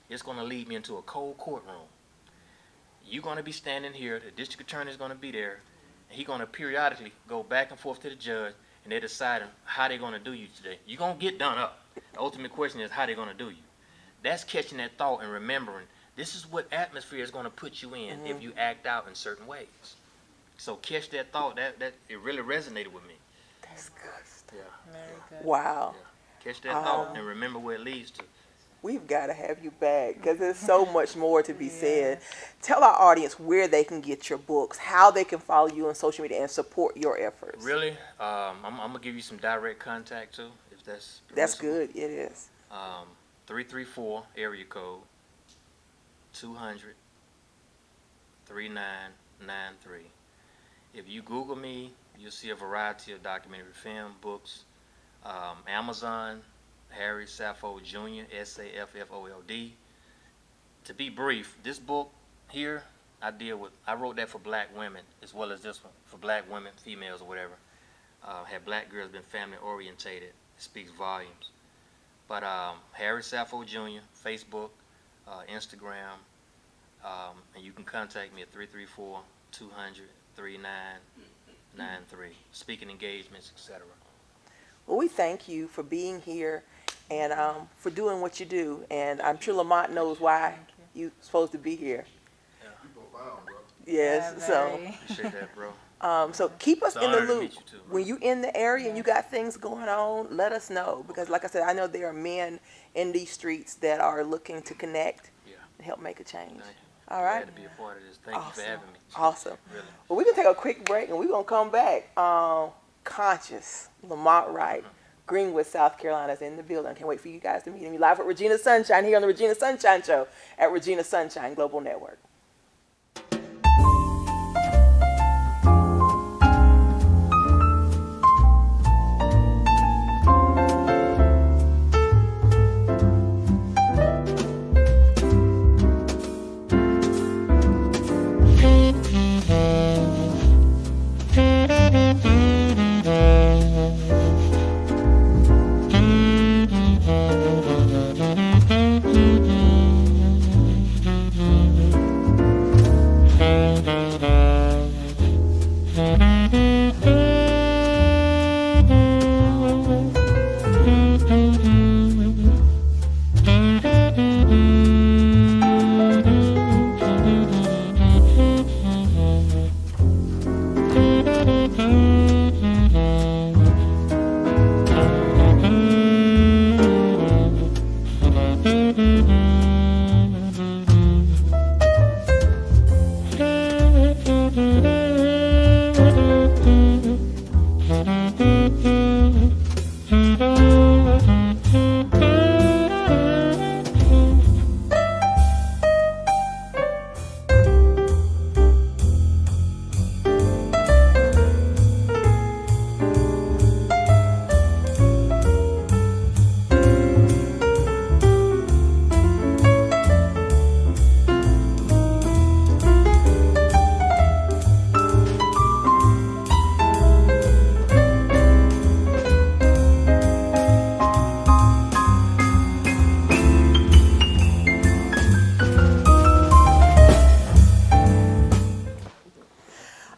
it's going to lead me into a cold courtroom. You're going to be standing here, the district attorney is going to be there, and he's going to periodically go back and forth to the judge, and they're deciding how they're going to do you today. You're going to get done up. The ultimate question is how they're going to do you. That's catching that thought and remembering this is what atmosphere is going to put you in if you act out in certain ways. So catch that thought. That it really resonated with me. That's good stuff. Yeah. Very good. Wow. Yeah. Catch that thought and remember where it leads to. We've got to have you back because there's so much more to be said. Tell our audience where they can get your books, how they can follow you on social media and support your efforts. Really? I'm going to give you some direct contact too, if that's permissible. That's good. It is. 334 area code 200 3993. If you Google me, you'll see a variety of documentary film, books, Amazon, Harry Saffold Jr., Saffold. To be brief, this book here, I wrote that for black women as well as this one for black women, females or whatever. Had black girls been family orientated, it speaks volumes. But Harry Saffold Jr., Facebook, Instagram, and you can contact me at 334-200-3993. Speaking engagements, etc. Well, we thank you for being here and for doing what you do. And I'm sure Lamont knows why you're supposed to be here. You profound, bro. Yes, Yeah, so. very. Appreciate that, bro. So keep us It's an in the honor to loop. meet you too, bro. When you in the area and you got things going on, let us know. Because like I said, I know there are men in these streets that are looking to connect Yeah. and help make a change. Thank you. All right? Glad to be a part of this. Thank you for having me. Awesome. Really. Well, we're going to take a quick break and we're going to come back. Conscious, Lamont Wright, Greenwood, South Carolina is in the building. I can't wait for you guys to meet him. You're live with Regina Sunshine here on the Regina Sunshine Show at Regina Sunshine Global Network.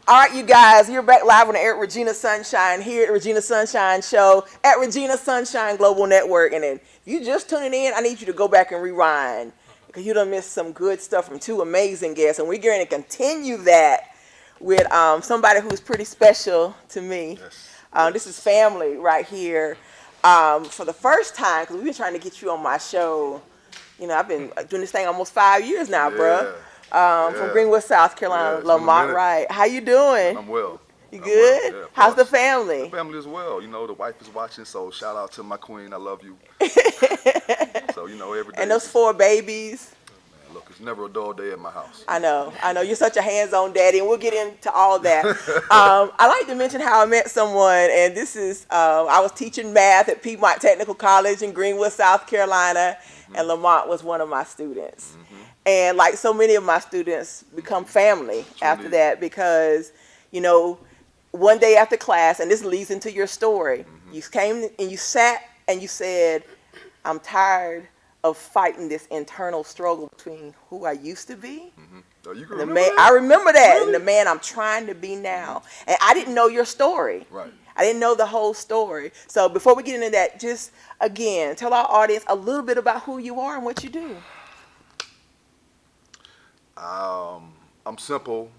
All right, you guys, you're back live on the air at Regina Sunshine here at Regina Sunshine Show at Regina Sunshine Global Network. And then if you just tuning in, I need you to go back and rewind because you done missed some good stuff from two amazing guests. And we're going to continue that with somebody who's pretty special to me. Yes. This is family right here for the first time because we've been trying to get you on my show. You know, I've been doing this thing almost 5 years now, bruh. From Greenwood, South Carolina, Yeah, it's been a Lamont minute. Wright. How you doing? I'm well. You I'm good? well, yeah, of How's the course. family? Family as well. You know, the wife is watching, so shout out to my queen. I love you. So, you know, every day. And those 4 babies. Man, look, it's never a dull day at my house. I know. You're such a hands-on daddy, and we'll get into all that. I like to mention how I met someone, and this is, I was teaching math at Piedmont Technical College in Greenwood, South Carolina, and Lamont was one of my students. And like so many of my students become family after that because, you know, one day after class, and this leads into your story, you came and you sat and you said, I'm tired of fighting this internal struggle between who I used to be. Oh, you can And the remember man, that? I remember that, Really? and the man I'm trying to be now. And I didn't know your story. Right. I didn't know the whole story. So before we get into that, just again, tell our audience a little bit about who you are and what you do. I'm simple.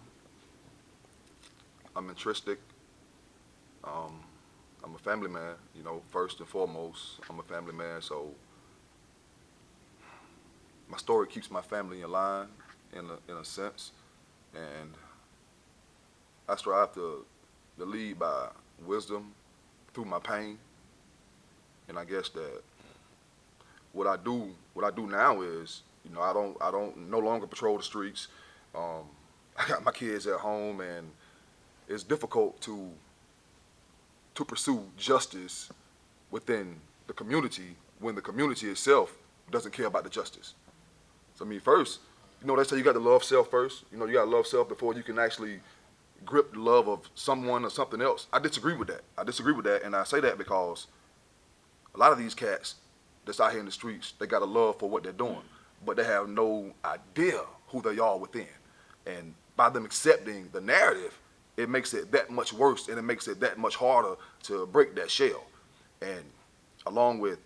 I'm intrinsic. I'm a family man, you know, first and foremost. I'm a family man, so my story keeps my family in line in a sense. And I strive to lead by wisdom through my pain. And I guess that what I do now is, you know, I don't no longer patrol the streets. I got my kids at home, and it's difficult to pursue justice within the community when the community itself doesn't care about the justice. So I mean, first, they say you got to love self first. You got to love self before you can actually grip the love of someone or something else. I disagree with that. And I say that because a lot of these cats that's out here in the streets, they got a love for what they're doing, but they have no idea who they are within. And by them accepting the narrative, it makes it that much worse, and it makes it that much harder to break that shell. And along with,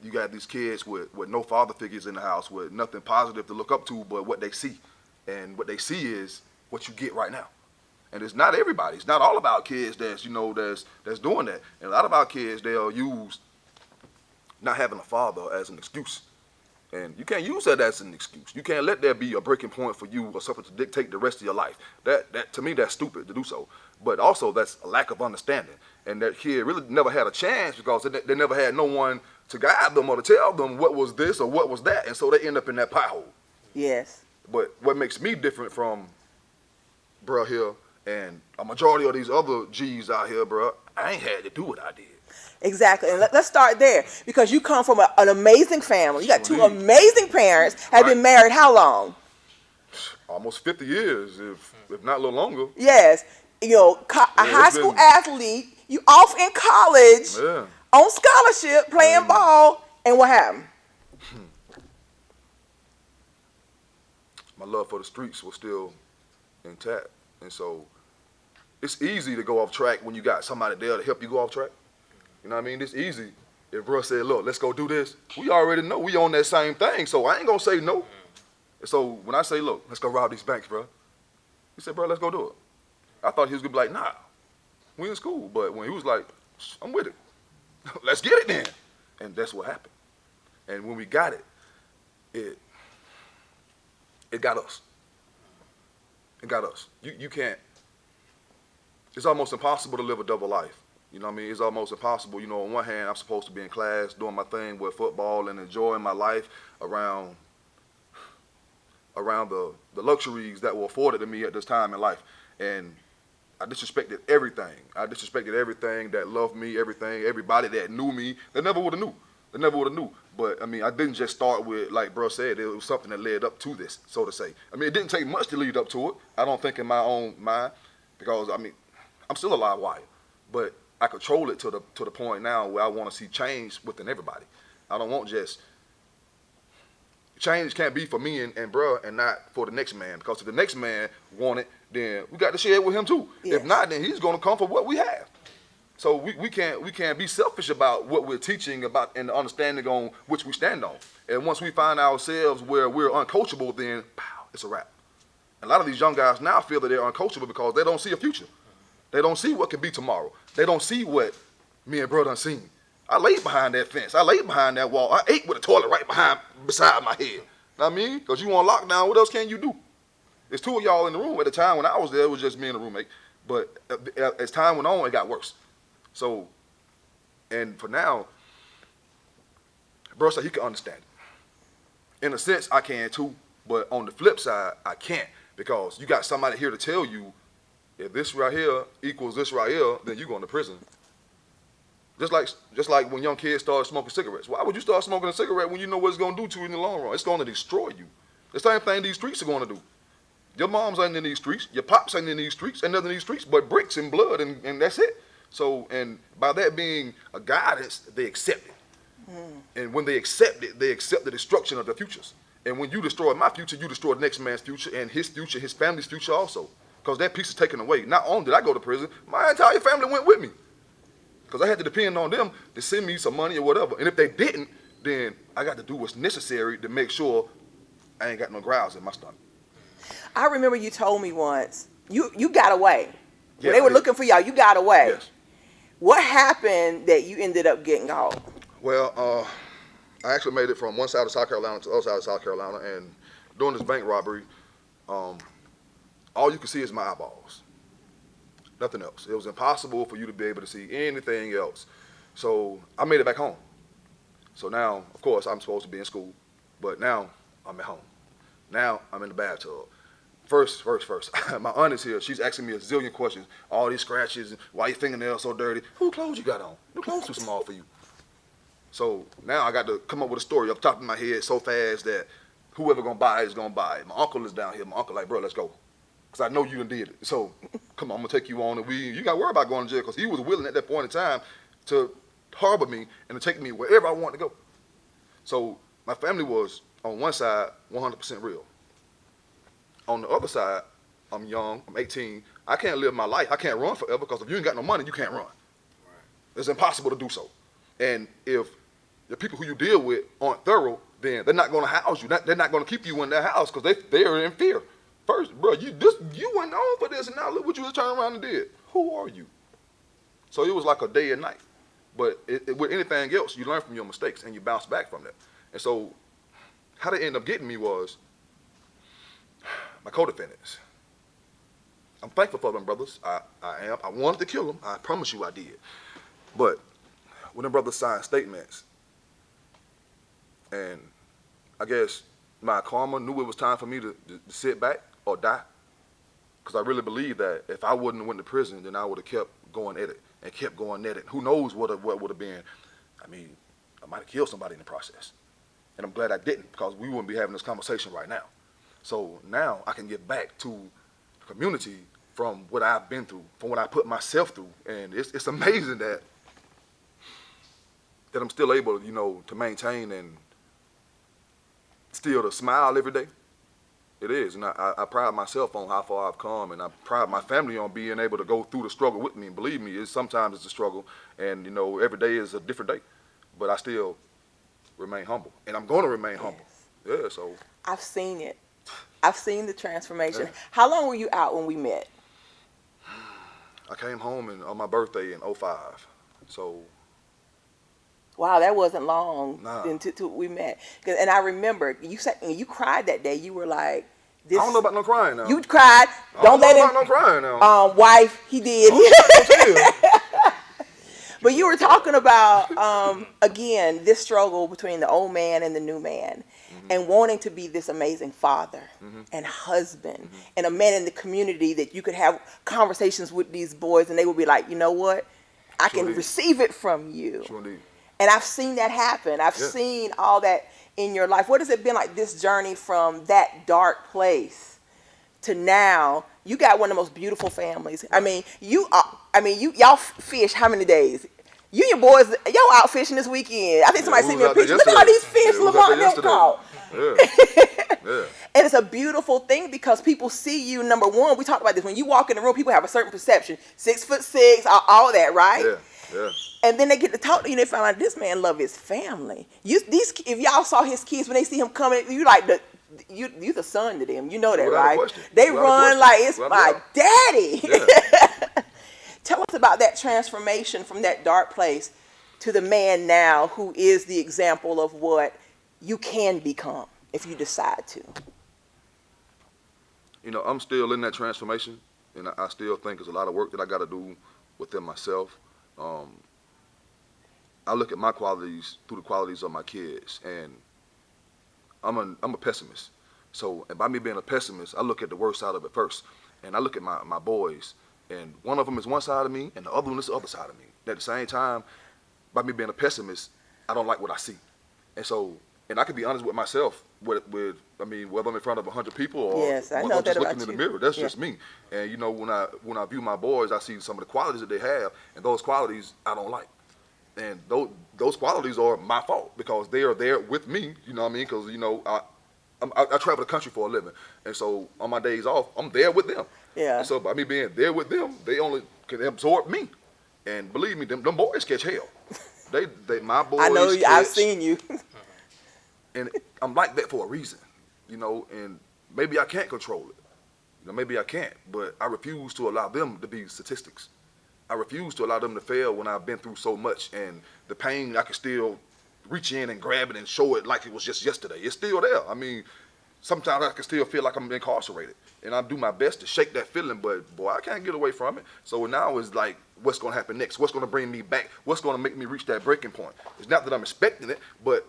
you got these kids with no father figures in the house, with nothing positive to look up to but what they see. And what they see is what you get right now. And it's not everybody. It's not all of our kids that's doing that. And a lot of our kids, they'll use not having a father as an excuse. And you can't use that as an excuse. You can't let that be a breaking point for you or something to dictate the rest of your life. That to me, that's stupid to do so. But also, that's a lack of understanding. And that kid really never had a chance because they never had no one to guide them or to tell them what was this or what was that. And so they end up in that pothole. Yes. But what makes me different from bruh here and a majority of these other G's out here, bruh, I ain't had to do what I did. Exactly. And let's start there, because you come from an amazing family. You got two Indeed. amazing parents, have been married how long? Almost 50 years, if not a little longer. Yes. A high school athlete, you off in college, on scholarship, playing ball, and what happened? My love for the streets was still intact. And so it's easy to go off track when you got somebody there to help you go off track. You know what I mean? It's easy. If bro said, look, let's go do this, we already know we on that same thing, so I ain't gonna say no. And so when I say, look, let's go rob these banks, bro, he said, bro, let's go do it. I thought he was gonna be like, nah, we in school. But when he was like, I'm with it, let's get it then. And that's what happened. And when we got it, it got us. It got us. You can't, it's almost impossible to live a double life. You know what I mean? It's almost impossible. On one hand, I'm supposed to be in class doing my thing with football and enjoying my life around the luxuries that were afforded to me at this time in life. And I disrespected everything. I disrespected everything that loved me, everybody that knew me. They never would have knew. They never would have knew. But, I mean, I didn't just start with, like bro said, it was something that led up to this, so to say. I mean, it didn't take much to lead up to it. I don't think in my own mind, because, I mean, I'm still a live wire. But I control it to the point now where I want to see change within everybody. I don't want just, change can't be for me and bro and not for the next man. Because if the next man want it, then we got to share it with him too. Yes. If not, then he's going to come for what we have. So we can't be selfish about what we're teaching about and the understanding on which we stand on. And once we find ourselves where we're uncoachable, then pow, it's a wrap. And a lot of these young guys now feel that they're uncoachable because they don't see a future. They don't see what can be tomorrow. They don't see what me and bro done seen. I laid behind that fence. I laid behind that wall. I ate with the toilet beside my head. You know what I mean? Because you on lockdown, what else can you do? There's two of y'all in the room. At the time when I was there, it was just me and the roommate. But as time went on, it got worse. So, and for now, bro said he can understand it. In a sense, I can too. But on the flip side, I can't. Because you got somebody here to tell you, if this right here equals this right here, then you're going to prison. Just like when young kids started smoking cigarettes. Why would you start smoking a cigarette when you know what it's going to do to you in the long run? It's going to destroy you. The same thing these streets are going to do. Your moms ain't in these streets. Your pops ain't in these streets. Ain't nothing in these streets but bricks and blood, and that's it. So, and by that being a guidance, they accept it. And when they accept it, they accept the destruction of their futures. And when you destroy my future, you destroy the next man's future, his family's future also. Because that piece is taken away. Not only did I go to prison, my entire family went with me. Because I had to depend on them to send me some money or whatever. And if they didn't, then I got to do what's necessary to make sure I ain't got no growls in my stomach. I remember you told me once, you got away. Yeah, When they were looking for y'all, you got away. Yes. What happened that you ended up getting caught? Well, I actually made it from one side of South Carolina to the other side of South Carolina. And during this bank robbery, all you could see is my eyeballs. Nothing else. It was impossible for you to be able to see anything else. So I made it back home. So now, of course, I'm supposed to be in school, but now I'm at home. Now I'm in the bathtub. First. My aunt is here. She's asking me a zillion questions. All these scratches, and why your fingernails so dirty? Who clothes you got on? Who clothes too small for you? So now I got to come up with a story off the top of my head so fast that whoever gonna buy it is gonna buy it. My uncle is down here. My uncle like, bro, let's go, cause I know you done did it. So come on, I'm gonna take you on, and you got to worry about going to jail, cause he was willing at that point in time to harbor me and to take me wherever I want to go. So my family was on one side 100% real. On the other side, I'm young, I'm 18. I can't live my life. I can't run forever, because if you ain't got no money, you can't run. Right. It's impossible to do so. And if the people who you deal with aren't thorough, then they're not going to house you. They're not going to keep you in their house, because they're in fear. First, bro, you went on for this, and now look what you just turned around and did. Who are you? So it was like a day and night. But with anything else, you learn from your mistakes and you bounce back from that. And so how they ended up getting me was my co-defendants. I'm thankful for them brothers. I am. I wanted to kill them. I promise you I did. But when them brothers signed statements, and I guess my karma knew it was time for me to sit back or die, because I really believe that if I wouldn't have went to prison, then I would have kept going at it and kept going at it. Who knows what would have been. I mean, I might have killed somebody in the process. And I'm glad I didn't, because we wouldn't be having this conversation right now. So now I can get back to the community from what I've been through, from what I put myself through. And it's amazing that I'm still able, to maintain and still to smile every day. It is, and I pride myself on how far I've come, and I pride my family on being able to go through the struggle with me. And believe me, sometimes it's a struggle, and every day is a different day. But I still remain humble, and I'm going to remain humble. Yeah, so. I've seen it. I've seen the transformation. Yeah. How long were you out when we met? I came home on my birthday in 2005, so. Wow, that wasn't long Nah. until we met. And I remember you said, and you cried that day. You were like, "This." I don't know about no crying now. You cried. I don't let know him. about no crying now. Wife, he did. Don't But you were talking about again this struggle between the old man and the new man, and wanting to be this amazing father and husband and a man in the community that you could have conversations with these boys, and they would be like, you know what, I Sure can did. receive it from you. Sure indeed. And I've seen that happen. I've Yeah. seen all that in your life. What has it been like, this journey from that dark place to now? You got one of the most beautiful families. I mean, y'all fish how many days? You and your boys, y'all out fishing this weekend. I think somebody we sent me a was out there picture. Look at all these yesterday. fish Yeah, we was out Lamont there them caught. Yeah. And it's a beautiful thing, because people see you. Number one, we talked about this. When you walk in the room, people have a certain perception. 6'6", all that, right? Yeah. And then they get to talk to you, and they find out this man love his family. If y'all saw his kids, when they see him coming, you like you the son to them. You know that, Without a right? question. They Without a run question. like it's Without a my doubt. daddy. Yeah. Tell us about that transformation from that dark place to the man now who is the example of what you can become if you decide to. I'm still in that transformation, and I still think there's a lot of work that I got to do within myself. I look at my qualities through the qualities of my kids, and I'm a pessimist. So, and by me being a pessimist, I look at the worst side of it first, and I look at my boys, and one of them is one side of me, and the other one is the other side of me. At the same time, by me being a pessimist, I don't like what I see, and so, and I can be honest with myself. Whether I'm in front of 100 people or Yes, I when know I'm that just looking about in the you. mirror, that's Yeah. just me. And when I view my boys, I see some of the qualities that they have, and those qualities I don't like. And those qualities are my fault, because they are there with me. You know what I mean? Because I travel the country for a living, and so on my days off, I'm there with them. Yeah. And so by me being there with them, they only can absorb me. And believe me, them boys catch hell. My boys. I know. I've catch, seen you. and I'm like that for a reason, and maybe I can't control it. Maybe I can't, but I refuse to allow them to be statistics. I refuse to allow them to fail when I've been through so much, and the pain, I can still reach in and grab it and show it like it was just yesterday. It's still there. Sometimes I can still feel like I'm incarcerated, and I do my best to shake that feeling, but boy, I can't get away from it. So now it's like, what's going to happen next? What's going to bring me back? What's going to make me reach that breaking point? It's not that I'm expecting it, but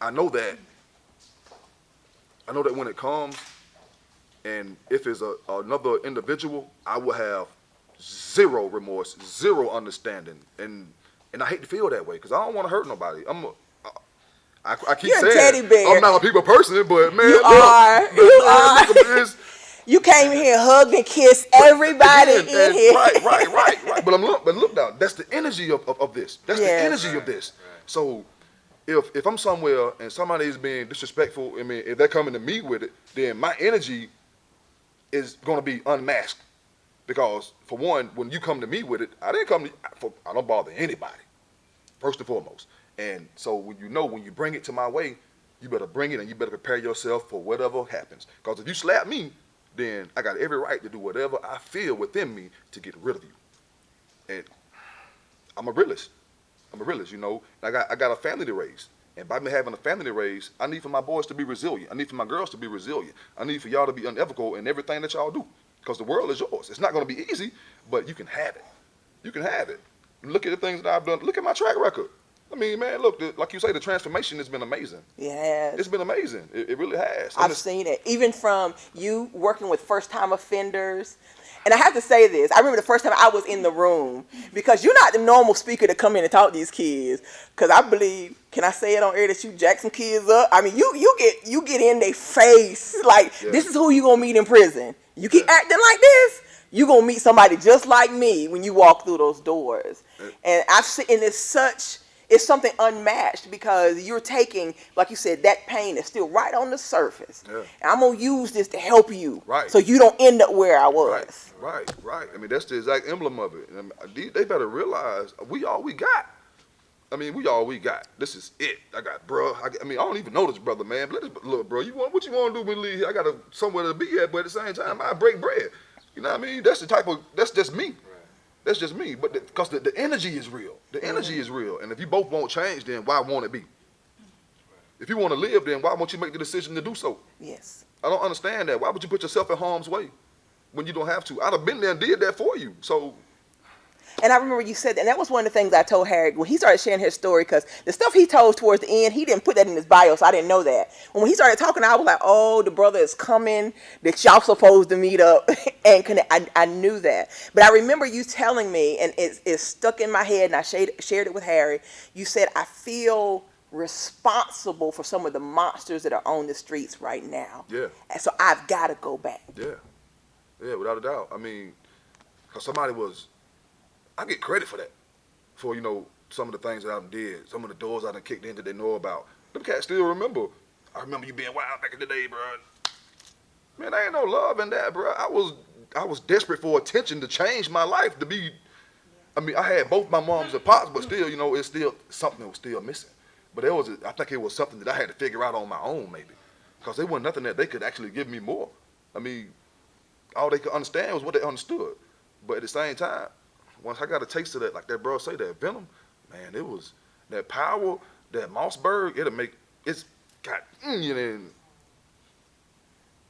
I know that when it comes, and if it's another individual, I will have zero remorse, zero understanding, and And I hate to feel that way because I don't want to hurt nobody. I keep You're a saying teddy bear. I'm not a people person, but man, You look, are. man, You man, are. look, it's, You came here, hugged and kissed everybody again, in here. right. But look now, that's the energy of this. That's the Yes. energy of this. So if I'm somewhere and somebody is being disrespectful, I mean, if they're coming to me with it, then my energy is going to be unmasked. Because for one, when you come to me with it, I don't bother anybody, first and foremost. And so when you bring it to my way, you better bring it and you better prepare yourself for whatever happens. Because if you slap me, then I got every right to do whatever I feel within me to get rid of you. And I'm a realist. You know. I got a family to raise. And by me having a family to raise, I need for my boys to be resilient. I need for my girls to be resilient. I need for y'all to be unethical in everything that y'all do. Because the world is yours. It's not going to be easy, but you can have it. You can have it. Look at the things that I've done. Look at my track record. I mean, man, look, like you say, the transformation has been amazing. Yes. It's been amazing. It really has. I've seen it. Even from you working with first-time offenders. And I have to say this. I remember the first time I was in the room, because you're not the normal speaker to come in and talk to these kids. Because I believe, can I say it on air, that you jack some kids up? I mean, you get in their face. Like, this is who you going to meet in prison. You keep acting like this, you going to meet somebody just like me when you walk through those doors. And I've seen, and it's something unmatched, because you're taking, like you said, that pain is still right on the surface. Yeah. And I'm going to use this to help you. Right. So you don't end up where I was. Right. I mean, that's the exact emblem of it. And they better realize we all we got. I mean, we all we got. This is it. I got, bro. I mean, I don't even know this brother, man. But look, bro, what you want to do when you leave here? I got somewhere to be at, but at the same time, I break bread. You know what I mean? That's just me. Right. That's just me. But because the energy is real. The energy is real. And if you both won't change, then why won't it be? If you want to live, then why won't you make the decision to do so? Yes. I don't understand that. Why would you put yourself in harm's way when you don't have to? I'd have been there and did that for you. So. And I remember you said that, and that was one of the things I told Harry when he started sharing his story, because the stuff he told towards the end, he didn't put that in his bio, so I didn't know that. When he started talking, I was like, oh, the brother is coming, that y'all supposed to meet up and connect. I knew that. But I remember you telling me, and it's stuck in my head, and I shared it with Harry. You said, I feel responsible for some of the monsters that are on the streets right now. Yeah. And so I've got to go back. Yeah, without a doubt. I mean, because I get credit for that, for, you know, some of the things that I've did, some of the doors I done kicked in that they know about. Them cats still remember. I remember you being wild back in the day, bro. Man, there ain't no love in that, bro. I was desperate for attention to change my life, to be. I mean, I had both my moms and pops, but still, you know, it's still something that was still missing. But I think it was something that I had to figure out on my own, maybe, because there wasn't nothing that they could actually give me more. I mean, all they could understand was what they understood. But at the same time, once I got a taste of that, like that bro say, that venom, man, it was that power, that Mossberg, it's got onion in.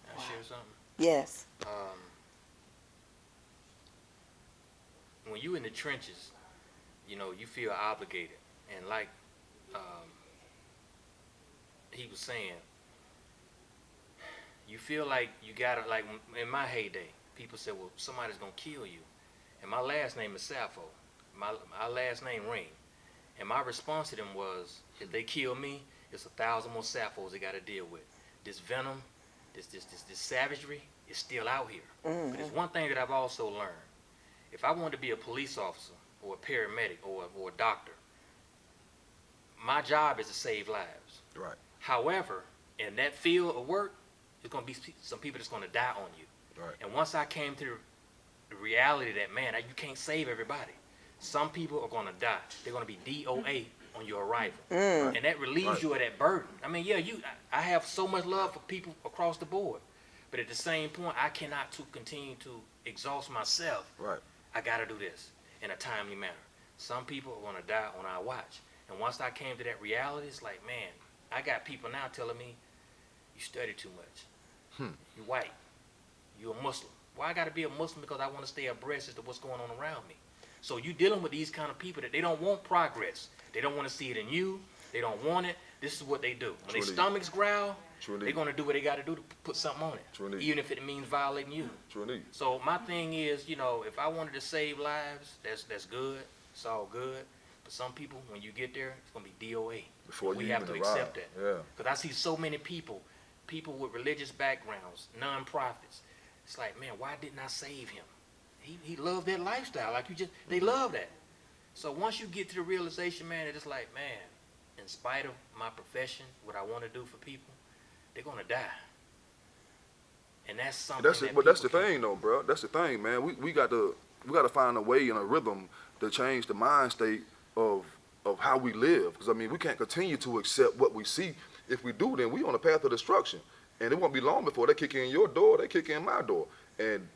Can I share something? Yes. When you in the trenches, you know, you feel obligated. And like he was saying, you feel like you gotta, like in my heyday, people said, well, somebody's gonna kill you. And my last name is Sappho. My last name Ring. And my response to them was, if they kill me, it's 1,000 more Sapphos they got to deal with. This venom, this savagery is still out here. Mm-hmm. But there's one thing that I've also learned. If I wanted to be a police officer or a paramedic or a doctor, my job is to save lives. Right. However, in that field of work, there's going to be some people that's going to die on you. Right. And once I came to the reality that, man, you can't save everybody. Some people are going to die. They're going to be DOA on your arrival. And that relieves you of that burden. I mean, yeah, I have so much love for people across the board. But at the same point, I cannot continue to exhaust myself. Right. I got to do this in a timely manner. Some people are going to die on our watch. And once I came to that reality, it's like, man, I got people now telling me, you study too much. You white. You a Muslim. Why I got to be a Muslim? Because I want to stay abreast as to what's going on around me. So you dealing with these kind of people that they don't want progress. They don't want to see it in you. They don't want it. This is what they do. When their stomachs growl, they're going to do what they got to do to put something on it. Even if it means violating you. So my thing is, you know, if I wanted to save lives, that's good. It's all good. For some people, when you get there, it's gonna be DOA. Before we you have even to arrive. accept that. Yeah. Because I see so many people with religious backgrounds, non-profits. It's like, man, why didn't I save him? He loved that lifestyle. Like they love that. So once you get to the realization, man, it's just like, man, in spite of my profession, what I want to do for people, they're gonna die. And that's something. But that's the thing, though, bro. That's the thing, man. We got to find a way and a rhythm to change the mind state of how we live. Because I mean, we can't continue to accept what we see. If we do, then we on a path of destruction. And it won't be long before they kick in your door, they kick in my door. And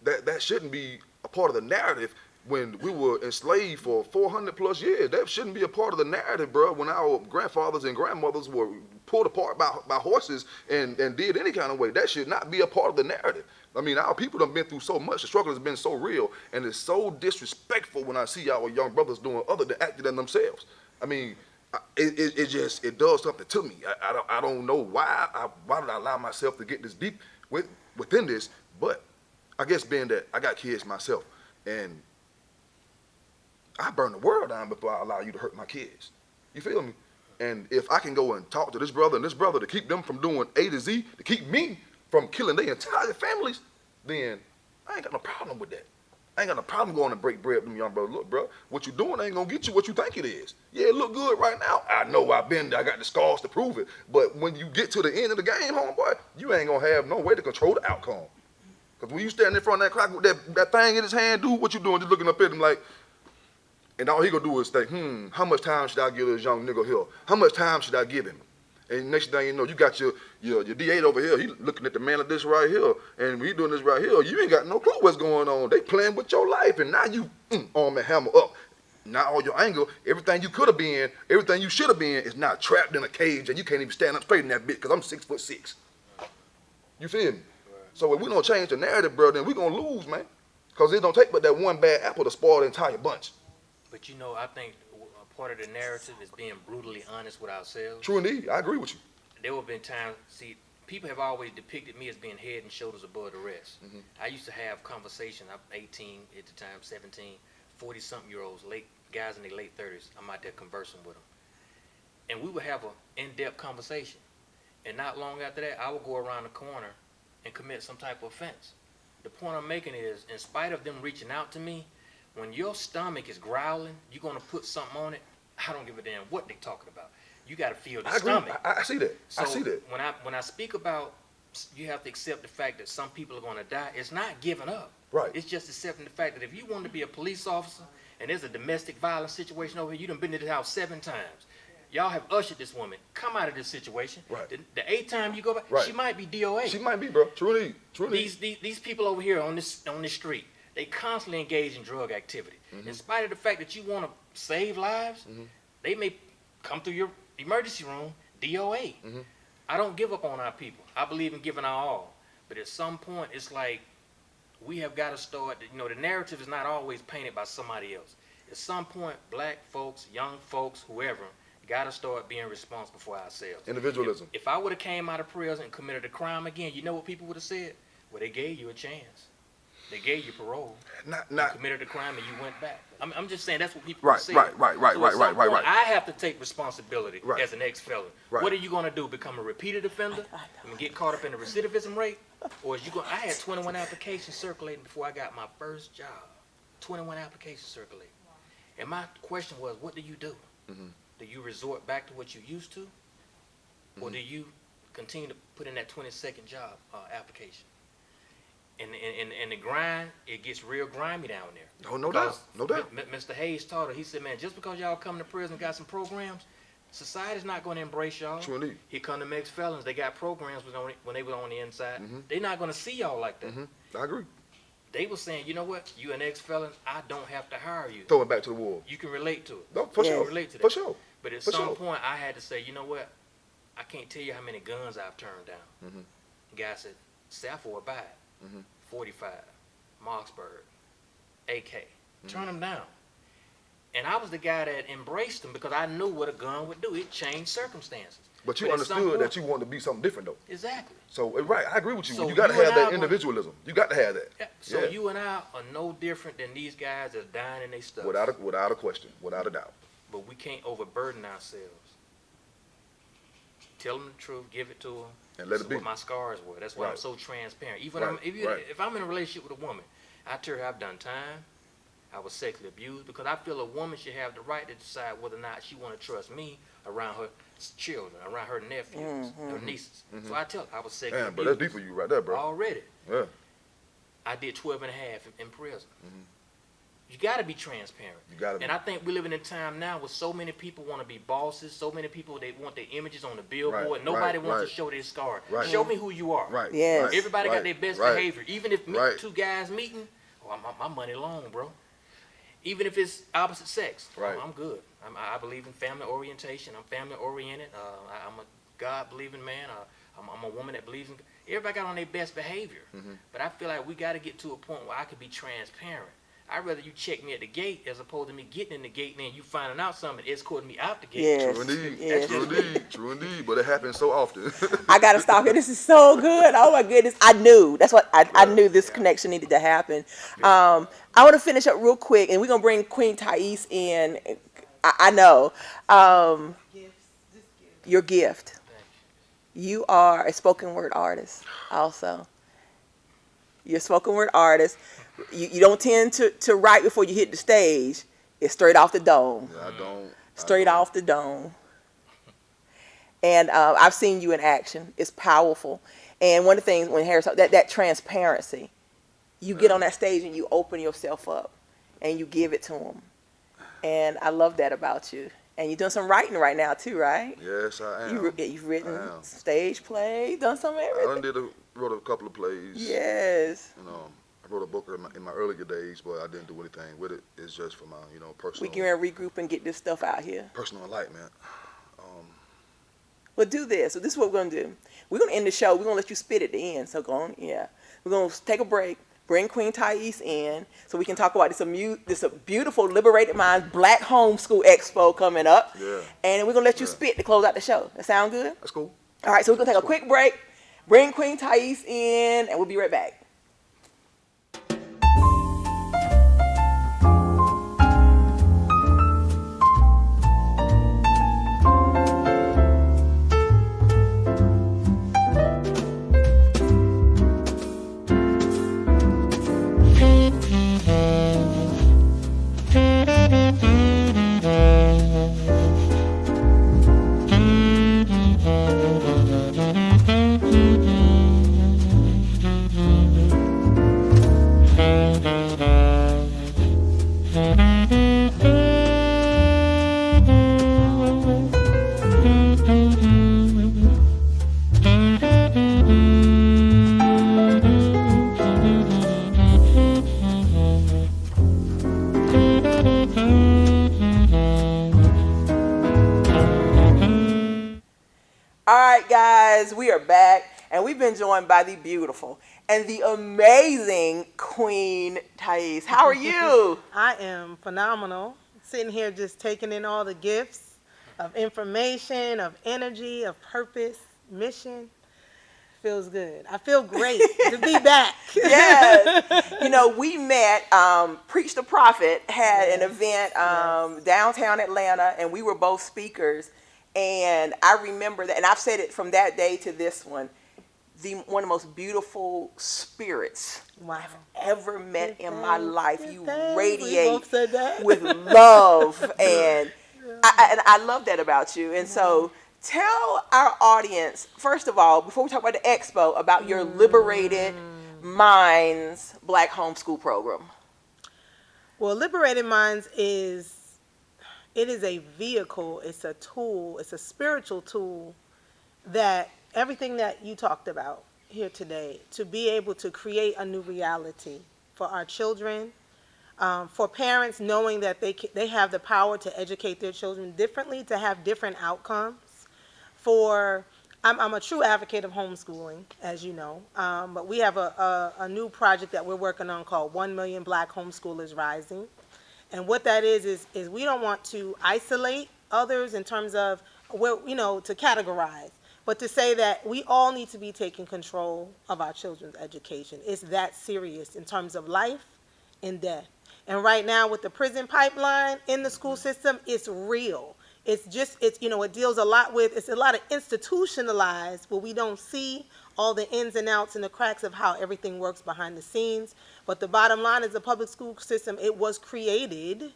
that shouldn't be a part of the narrative. When we were enslaved for 400 plus years, that shouldn't be a part of the narrative, bro. When our grandfathers and grandmothers were pulled apart by horses and did any kind of way, that should not be a part of the narrative. I mean, our people have been through so much. The struggle has been so real, and it's so disrespectful when I see our young brothers doing other than acting than themselves. I mean, it does something to me. I don't know why did I allow myself to get this deep within this, but I guess being that I got kids myself, and I burn the world down before I allow you to hurt my kids. You feel me? And if I can go and talk to this brother and this brother to keep them from doing A to Z, to keep me from killing their entire families, then I ain't got no problem with that. I ain't got no problem going to break bread with them young brothers. Look, bro, what you doing ain't gonna get you what you think it is. Yeah, it look good right now. I know I've been there. I got the scars to prove it. But when you get to the end of the game, homeboy, you ain't gonna have no way to control the outcome. Because when you stand in front of that clock with that thing in his hand, dude, what you doing? Just looking up at him like, and all he gonna do is think, how much time should I give this young nigga here? How much time should I give him? And next thing you know, you got your D8 over here. He looking at the man of this right here, and we doing this right here. You ain't got no clue what's going on. They playing with your life, and now you arm and hammer up. Now all your anger, everything you could have been, everything you should have been, is now trapped in a cage, and you can't even stand up straight in that bitch because I'm 6'6". You feel me? So if we don't change the narrative, bro, then we gonna lose, man. Because it don't take but that one bad apple to spoil the entire bunch. But you know, I think a part of the narrative is being brutally honest with ourselves. True indeed, I agree with you. There have been times, see, people have always depicted me as being head and shoulders above the rest. I used to have conversations, I'm 18 at the time, 17, 40-something-year-olds, guys in their late 30s, I'm out there conversing with them. And we would have an in-depth conversation. And not long after that, I would go around the corner and commit some type of offense. The point I'm making is, in spite of them reaching out to me, when your stomach is growling, you're going to put something on it. I don't give a damn what they're talking about. You got to feel the stomach. I see that. So I see that. When I speak about you have to accept the fact that some people are going to die, it's not giving up. Right. It's just accepting the fact that if you want to be a police officer and there's a domestic violence situation over here, you done been to this house 7 times. Y'all have ushered this woman. Come out of this situation. Right. The 8th time you go back, right. She might be DOA. She might be, bro. Truly. These people over here on this street, they constantly engage in drug activity. In spite of the fact that you want to save lives, they may come through your emergency room, DOA. I don't give up on our people. I believe in giving our all. But at some point, it's like we have got to start, the narrative is not always painted by somebody else. At some point, black folks, young folks, whoever, got to start being responsible for ourselves. Individualism. If I would have came out of prison and committed a crime again, you know what people would have said? Well, they gave you a chance. They gave you parole. You committed a crime and you went back. I'm just saying that's what people say. Right. I have to take responsibility as an ex-felon. Right. What are you going to do? Become a repeated offender and get caught up in the recidivism rate? Or is you going? I had 21 applications circulating before I got my first job. 21 applications circulating. And my question was, what do you do? Do you resort back to what you used to? Or do you continue to put in that 22nd job application? And the grind, it gets real grimy down there. Oh, no doubt. Mr. Hayes taught her, he said, man, just because y'all come to prison and got some programs, society's not going to embrace y'all. True indeed. Here come the ex-felons, they got programs when they were on the inside. They're not going to see y'all like that. I agree. They were saying, you know what, you an ex-felon, I don't have to hire you. Throw it back to the wall. You can relate to it. No, for sure. Relate to that. For sure. But at some point, I had to say, you know what, I can't tell you how many guns I've turned down. The guy said, Safford buy it. 45, Marksburg, AK. Turn them down. And I was the guy that embraced them because I knew what a gun would do. It changed circumstances. But you understood that you wanted to be something different, though. Exactly. So, right, I agree with you. So you got to have that individualism. You got to have that. Yeah. So you and I are no different than these guys that's dying in their stuff. Without a question, without a doubt. but we can't overburden ourselves. Tell them the truth, give it to them. And let This it be. What my scars were. That's why I'm Right. so transparent. Even Right, if I'm in a relationship with a woman, I tell her I've done time, I was sexually abused, because I feel a woman should have the right to decide whether or not she want to trust me around her children, around her nephews, her nieces. So I tell her I was sexually Damn, bro, abused. that's deep for you right there, bro. Already. Yeah. I did 12 and a half in prison. You got to be transparent. You gotta be. And I think we're living in a time now where so many people want to be bosses, so many people, they want their images on the billboard. Right, Nobody right, wants right. to show their scar. Right. Show me who you are. Right. Yes. Right. Everybody right, got their best right. behavior. Even if Right. two guys meeting, my money long, bro. Even if it's opposite sex, Right. I'm good. I believe in family orientation. I'm family oriented. I'm a God-believing man. I'm a woman that believes in. Everybody got on their best behavior. But I feel like we got to get to a point where I could be transparent. I'd rather you check me at the gate as opposed to me getting in the gate and then you finding out something and escorting me out the gate. Yes. True indeed. Yes. True indeed. True indeed. But it happens so often. I gotta stop here. This is so good. Oh my goodness. I knew. That's what I knew this connection needed to happen. I want to finish up real quick, and we're gonna bring Queen Thais in. I know. Your gift. You are a spoken word artist. Also, you're a spoken word artist. You don't tend to write before you hit the stage. It's straight off the dome. Yeah, I don't. Straight off the dome. And I've seen you in action. It's powerful. And one of the things when Harris that transparency, you get on that stage and you open yourself up, and you give it to them. And I love that about you. And you're doing some writing right now too, right? Yes, I am. You've written I am. stage plays, done some I everything. done wrote a couple of plays. Yes. You know, I wrote a book in my earlier days, but I didn't do anything with it. It's just for my, personal. We can regroup and get this stuff out here. Personal enlightenment. Well, do this. So this is what we're going to do. We're going to end the show. We're going to let you spit at the end. So go on. Yeah. We're going to take a break. Bring Queen Thais in so we can talk about this beautiful Liberated Minds Black Homeschool Expo coming up. Yeah. And we're going to let you Yeah. spit to close out the show. That sound good? That's cool. All right. So we're going to take a quick break. Bring Queen Thais in, and we'll be right back. All right, guys, we are back, and we've been joined by the beautiful and the amazing Queen Thais. How are you? I am phenomenal. Sitting here just taking in all the gifts of information, of energy, of purpose, mission. Feels good. I feel great to be back. Yes. We met, Preach the Prophet had an event downtown Atlanta, and we were both speakers. And I remember that, and I've said it from that day to this one, one of the most beautiful spirits Wow. I've ever met in my life. You We radiate both said that. with love, and I love that about you. And so tell our audience, first of all, before we talk about the expo, about your Liberated Minds Black Homeschool Program. Well, Liberated Minds is a vehicle, it's a tool, it's a spiritual tool that everything that you talked about here today, to be able to create a new reality for our children, for parents knowing that they have the power to educate their children differently, to have different outcomes. I'm a true advocate of homeschooling, as you know, but we have a new project that we're working on called 1 Million Black Homeschoolers Rising. And what that is we don't want to isolate others in terms of, to categorize, but to say that we all need to be taking control of our children's education. It's that serious in terms of life and death. And right now with the prison pipeline in the school system, it's real. It deals a lot with, it's a lot of institutionalized, but we don't see all the ins and outs and the cracks of how everything works behind the scenes. But the bottom line is the public school system, it was created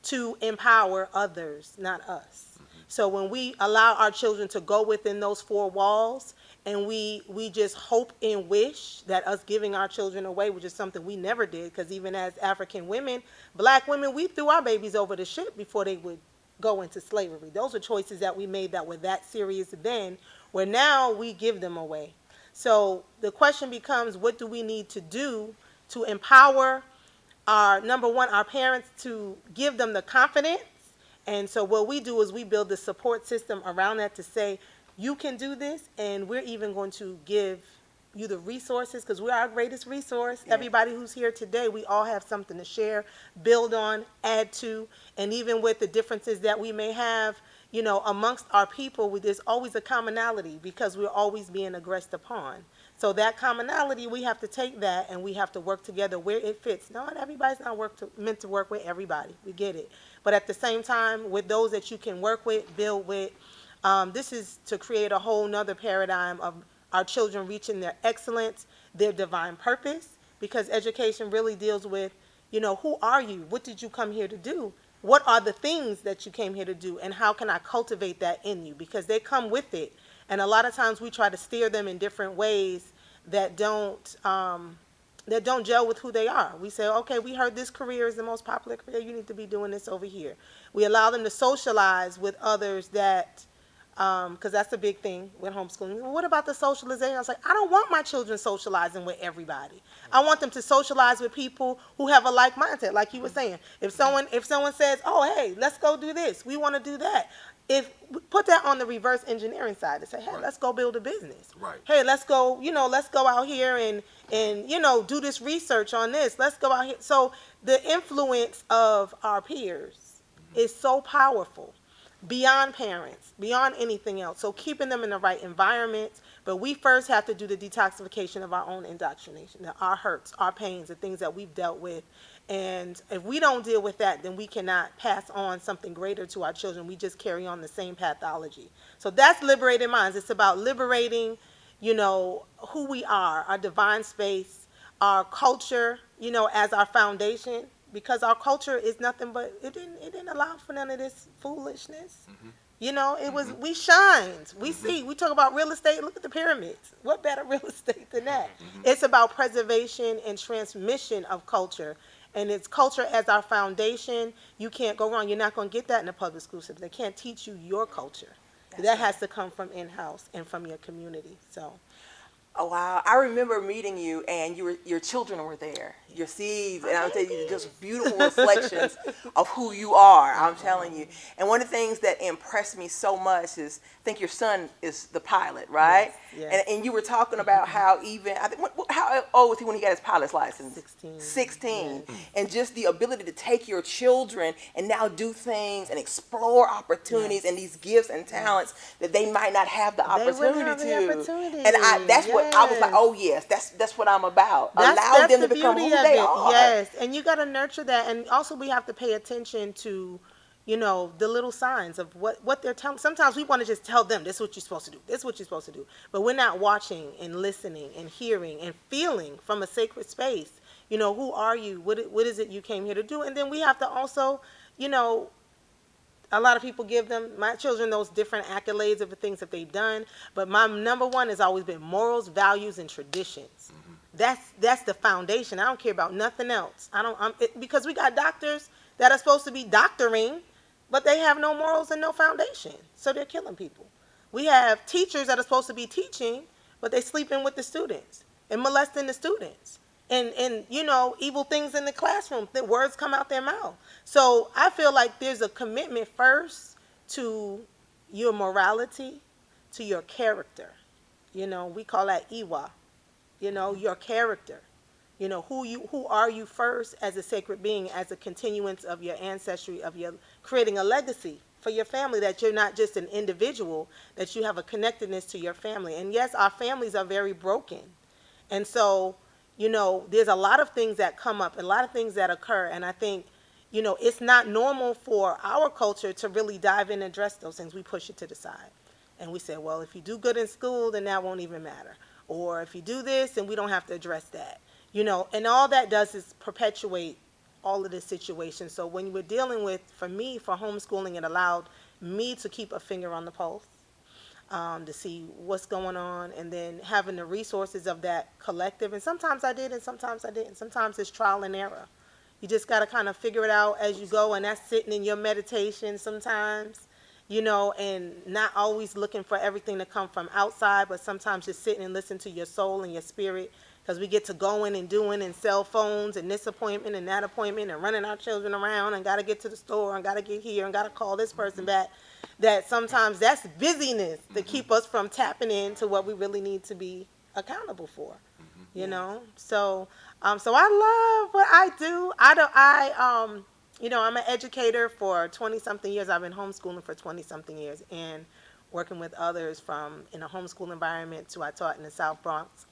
to empower others, not us. So when we allow our children to go within those four walls, and we just hope and wish that us giving our children away, which is something we never did, because even as African women, black women, we threw our babies over the ship before they would go into slavery. Those are choices that we made that were that serious then, where now we give them away. So the question becomes, what do we need to do to empower our, number one, our parents, to give them the confidence? And so what we do is we build the support system around that to say, you can do this, and we're even going to give you the resources, because we're our greatest resource. Yeah. Everybody who's here today, we all have something to share, build on, add to, and even with the differences that we may have, amongst our people, there's always a commonality, because we're always being aggressed upon. So that commonality, we have to take that and we have to work together where it fits. Not everybody's not meant to work with everybody. We get it. But at the same time, with those that you can work with, build with, this is to create a whole nother paradigm of our children reaching their excellence, their divine purpose, because education really deals with, who are you? What did you come here to do? What are the things that you came here to do? And how can I cultivate that in you? Because they come with it. And a lot of times we try to steer them in different ways that don't gel with who they are. We say, okay, we heard this career is the most popular career. You need to be doing this over here. We allow them to socialize with others that, because that's a big thing with homeschooling. Well, what about the socialization? I was like, I don't want my children socializing with everybody. I want them to socialize with people who have a like mindset, like you were saying. If someone says, oh, hey, let's go do this, we want to do that. If put that on the reverse engineering side and say, hey, let's go build a business. Right. Hey, let's go out here and do this research on this. Let's go out here. So the influence of our peers is so powerful, beyond parents, beyond anything else. So keeping them in the right environment, but we first have to do the detoxification of our own indoctrination, our hurts, our pains, the things that we've dealt with. And if we don't deal with that, then we cannot pass on something greater to our children. We just carry on the same pathology. So that's liberating minds. It's about liberating, who we are, our divine space, our culture, as our foundation, because our culture is nothing but, it didn't allow for none of this foolishness. It was, we shined. We see, we talk about real estate. Look at the pyramids. What better real estate than that? It's about preservation and transmission of culture. And it's culture as our foundation. You can't go wrong. You're not going to get that in the public school system. They can't teach you your culture. That has to come from in-house and from your community. So, Oh wow! I remember meeting you, and your children were there, your seeds, and I'm telling you, just beautiful reflections of who you are. I'm telling you, and one of the things that impressed me so much is, I think your son is the pilot, right? Yes. And you were talking about how even I think how old was he when he got his pilot's license? 16. 16, Yes. and just the ability to take your children and now do things and explore opportunities and these gifts and talents that they might not have the They wouldn't opportunity have the to. opportunity. And that's what I was like, Yes. oh yes, that's what I'm about. Allow That's them to the become beauty who of they it. are. Yes, and you got to nurture that, and also we have to pay attention to, the little signs of what they're telling. Sometimes we want to just tell them, this is what you're supposed to do. This is what you're supposed to do. But we're not watching and listening and hearing and feeling from a sacred space. Who are you? What is it you came here to do? And then we have to also, a lot of people give my children those different accolades of the things that they've done. But my number one has always been morals, values, and traditions. That's the foundation. I don't care about nothing else. Because we got doctors that are supposed to be doctoring, but they have no morals and no foundation. So they're killing people. We have teachers that are supposed to be teaching, but they sleeping with the students and molesting the students. And evil things in the classroom. The words come out their mouth. So I feel like there's a commitment first to your morality, to your character. We call that Iwa. Your character. Who are you first as a sacred being, as a continuance of your ancestry, of your creating a legacy for your family, that you're not just an individual, that you have a connectedness to your family. And yes, our families are very broken. And so, there's a lot of things that come up, a lot of things that occur, and I think, it's not normal for our culture to really dive in and address those things. We push it to the side. And we say, well, if you do good in school, then that won't even matter. Or if you do this, then we don't have to address that. And all that does is perpetuate all of this situation. So when we're dealing with, for me, for homeschooling, it allowed me to keep a finger on the pulse, to see what's going on, and then having the resources of that collective. And sometimes I did, and sometimes I didn't. Sometimes it's trial and error. You just got to kind of figure it out as you go, and that's sitting in your meditation sometimes, and not always looking for everything to come from outside, but sometimes just sitting and listening to your soul and your spirit, because we get to going and doing and cell phones and this appointment and that appointment and running our children around and got to get to the store and got to get here and got to call this person back, that sometimes that's busyness to keep us from tapping into what we really need to be accountable for, So, so I love what I do. I'm an educator for 20-something years. I've been homeschooling for 20-something years and working with others from in a homeschool environment to I taught in the South Bronx,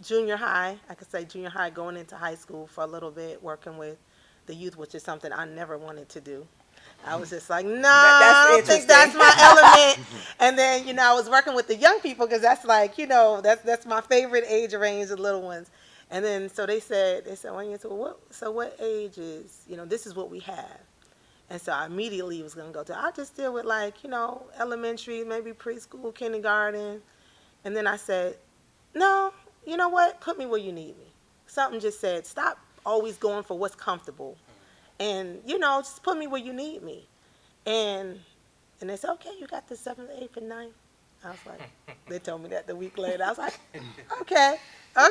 junior high. I could say junior high going into high school for a little bit, working with the youth, which is something I never wanted to do. I was just like, no, I don't think that's my element. And then, I was working with the young people because that's like, that's my favorite age range, the little ones. And then, so they said, 1 year, what age is, this is what we have. And so I immediately was going to go to, I just deal with elementary, maybe preschool, kindergarten. And then I said, no, you know what? Put me where you need me. Something just said, stop always going for what's comfortable. And, just put me where you need me. And they said, okay, you got the 7th, 8th, and 9th. I was like, they told me that the week later. I was like, okay, all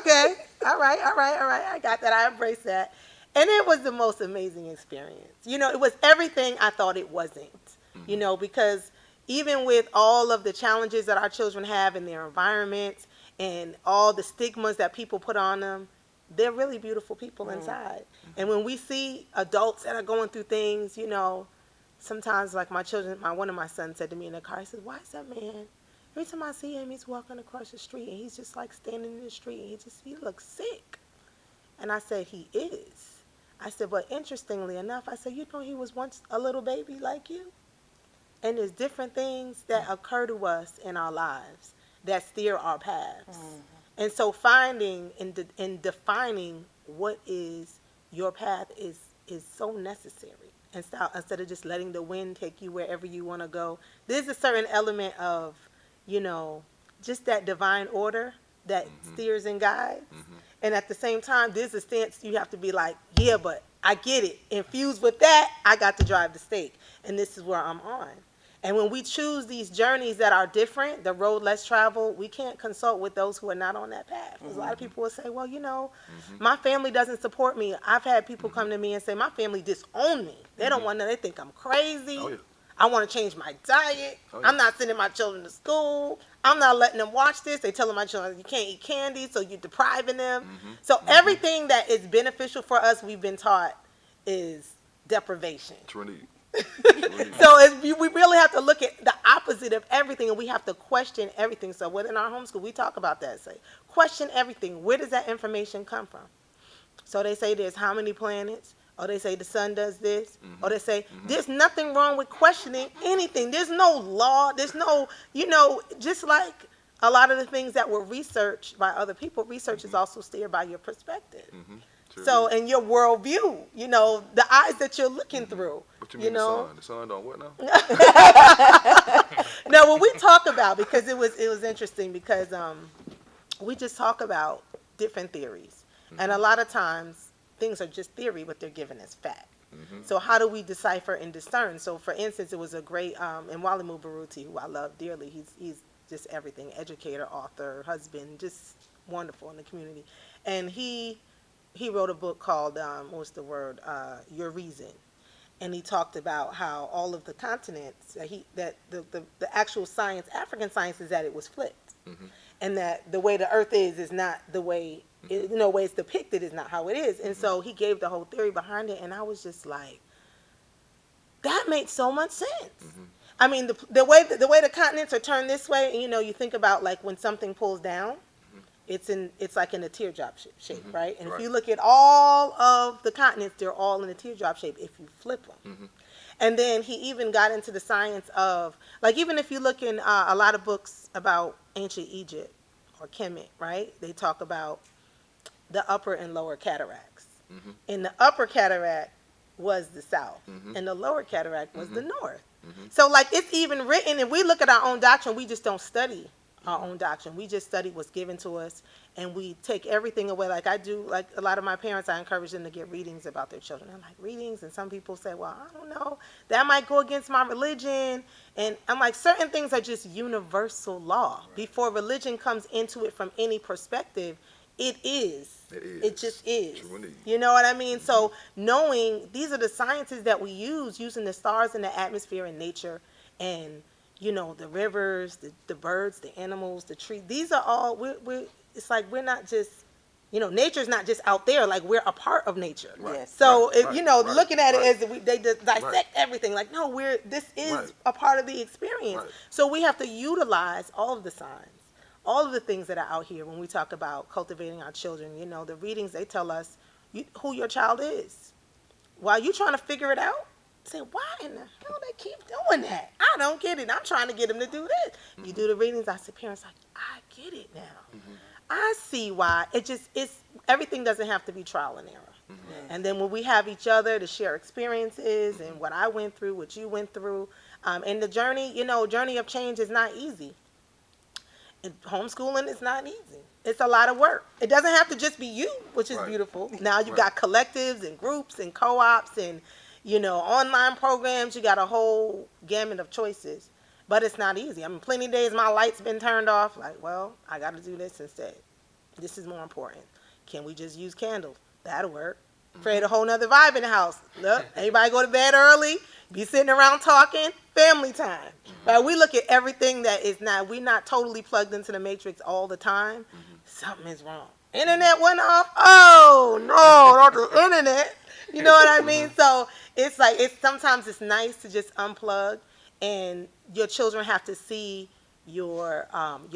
right. I got that. I embraced that. And it was the most amazing experience. It was everything I thought it wasn't, because even with all of the challenges that our children have in their environments and all the stigmas that people put on them, they're really beautiful people inside. And when we see adults that are going through things, sometimes like one of my sons said to me in the car, he said, why is that man, every time I see him, he's walking across the street and he's just like standing in the street and he looks sick. And I said, he is. I said, but interestingly enough, I said, he was once a little baby like you. And there's different things that occur to us in our lives that steer our paths. And so finding and defining what is your path is so necessary. Instead of just letting the wind take you wherever you want to go, there's a certain element of, just that divine order that steers and guides. And at the same time, there's a stance you have to be like, yeah, but I get it. Infused with that, I got to drive the stake. And this is where I'm on. And when we choose these journeys that are different, the road less traveled, we can't consult with those who are not on that path. Because a lot of people will say, well, my family doesn't support me. I've had people come to me and say, my family disown me. They don't want to, they think I'm crazy. Oh, yeah. I want to change my diet. Oh, yeah. I'm not sending my children to school. I'm not letting them watch this. They telling my children you can't eat candy, so you're depriving them. So everything that is beneficial for us, we've been taught, is deprivation. Trinity. So we really have to look at the opposite of everything, and we have to question everything. So within our homeschool, we talk about that. Say, question everything. Where does that information come from? So they say there's how many planets, or they say the sun does this, or they say there's nothing wrong with questioning anything. There's no law. There's no, just like a lot of the things that were researched by other people, research is also steered by your perspective. So, and your worldview, the eyes that you're looking through. What you mean the sun? The sun don't what now? No, what we talk about, because it was interesting, because we just talk about different theories. And a lot of times, things are just theory, but they're given as fact. So how do we decipher and discern? So, for instance, it was a great, and Wally Mubaruti, who I love dearly, he's just everything, educator, author, husband, just wonderful in the community. And he wrote a book called, Your Reason. And he talked about how all of the continents, that the actual science, African science, is that it was flipped. And that the way the earth is not the way, way it's depicted is not how it is. And so he gave the whole theory behind it, and I was just like, that makes so much sense. I mean, the way the continents are turned this way, and you think about like when something pulls down, it's like in a teardrop shape, right? And if Right. you look at all of the continents, they're all in a teardrop shape if you flip them. And then he even got into the science of, like, even if you look in a lot of books about ancient Egypt or Kemet, right? They talk about the upper and lower cataracts. And the upper cataract was the south, and the lower cataract was the north. So, like, it's even written, and we look at our own doctrine, we just don't study our own doctrine. We just study what's given to us, and we take everything away. Like I do, like a lot of my parents, I encourage them to get readings about their children. I'm like, readings? And some people say, well, I don't know, that might go against my religion. And I'm like, certain things are just universal law. Before religion comes into it from any perspective, it is. It just is. True indeed. You know what I mean? So knowing these are the sciences that we use, using the stars and the atmosphere and nature and, the rivers, the birds, the animals, the trees. These are all, it's like we're not just, nature's not just out there. Like, we're a part of nature. Right. Yes. So, Right. looking at Right. it as they just dissect everything. Like, no, this is Right. a part of the experience. Right. So we have to utilize all of the signs, all of the things that are out here when we talk about cultivating our children. The readings, they tell us who your child is. While you trying to figure it out, say, why in the hell they keep doing that? I don't get it. I'm trying to get them to do this. You do the readings, I see parents like, I get it now. I see why. It's everything doesn't have to be trial and error. And then when we have each other to share experiences and what I went through, what you went through, and the journey, journey of change is not easy. Homeschooling is not easy. It's a lot of work. It doesn't have to just be you, which is Right. beautiful. Now you've got collectives and groups and co-ops and, online programs. You got a whole gamut of choices. But it's not easy. I mean, plenty of days my light's been turned off. Like, well, I got to do this instead. This is more important. Can we just use candles? That'll work. Create a whole nother vibe in the house. Look, everybody go to bed early. Be sitting around talking. Family time. But we look at everything that is not, we're not totally plugged into the matrix all the time. Something is wrong. Internet went off. Oh, no, not the internet. You know what I mean? So it's like, sometimes it's nice to just unplug, and your children have to see your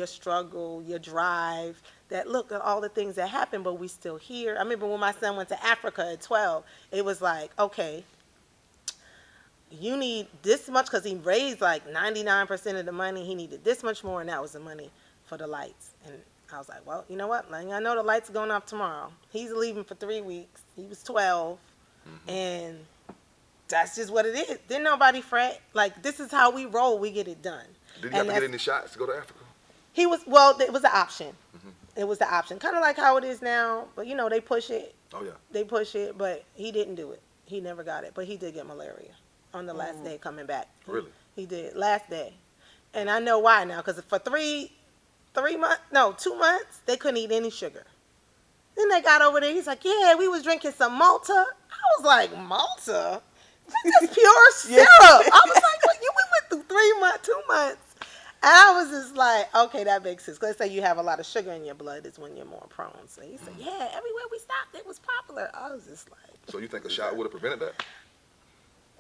struggle, your drive, that look at all the things that happen, but we still here. I remember when my son went to Africa at 12, it was like, okay, you need this much, because he raised like 99% of the money. He needed this much more, and that was the money for the lights. And I was like, well, you know what? Like, I know the lights are going off tomorrow. He's leaving for 3 weeks. He was 12, and that's just what it is. Didn't nobody fret. Like, this is how we roll. We get it done. Did he have to get any shots to go to Africa? He was, well, it was an option. It was the option. Kind of like how it is now, but they push it. Oh, yeah. They push it, but he didn't do it. He never got it, but he did get malaria on the last day coming back. Really? He did, last day. And I know why now, because for 2 months, they couldn't eat any sugar. Then they got over there, he's like, yeah, we was drinking some Malta. I was like, Malta? That's pure syrup. I was like, well, we went through 2 months. And I was just like, okay, that makes sense. Let's say you have a lot of sugar in your blood is when you're more prone. So he said, yeah, everywhere we stopped, it was popular. I was just like. So you think a shot would have prevented that?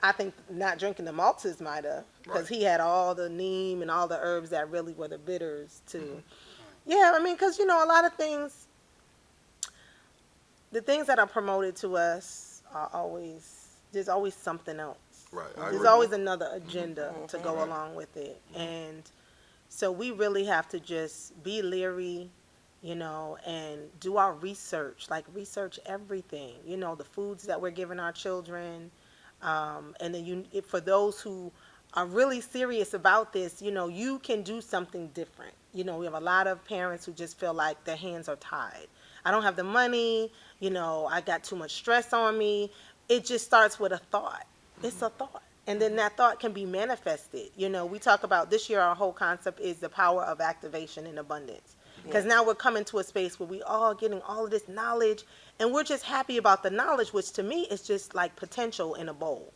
I think not drinking the malters might have, because he had all the neem and all the herbs that really were the bitters too. Yeah, I mean, because, a lot of things, the things that are promoted to us are always, there's always something else. Right. There's always another agenda to go along with it. And so we really have to just be leery, and do our research, like research everything, the foods that we're giving our children. And then for those who are really serious about this, you can do something different. We have a lot of parents who just feel like their hands are tied. I don't have the money, I got too much stress on me. It just starts with a thought. It's a thought. And then that thought can be manifested. We talk about this year, our whole concept is the power of activation and abundance. Because now we're coming to a space where we all getting all of this knowledge, and we're just happy about the knowledge, which to me is just like potential in a bowl.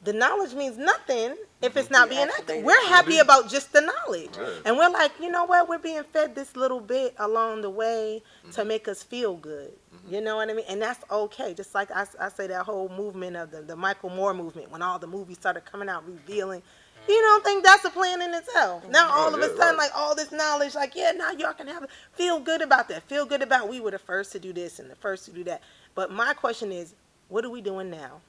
The knowledge means nothing if it's not being activated. We're happy about just the knowledge. And we're like, you know what? We're being fed this little bit along the way to make us feel good. You know what I mean? And that's okay. Just like I say that whole movement of the Michael Moore movement, when all the movies started coming out revealing, You don't think that's a plan in itself? Now all Oh, of yeah, a sudden, right. like all this knowledge, like yeah, now y'all can have feel good about that. Feel good about we were the first to do this and the first to do that. But my question is, what are we doing now,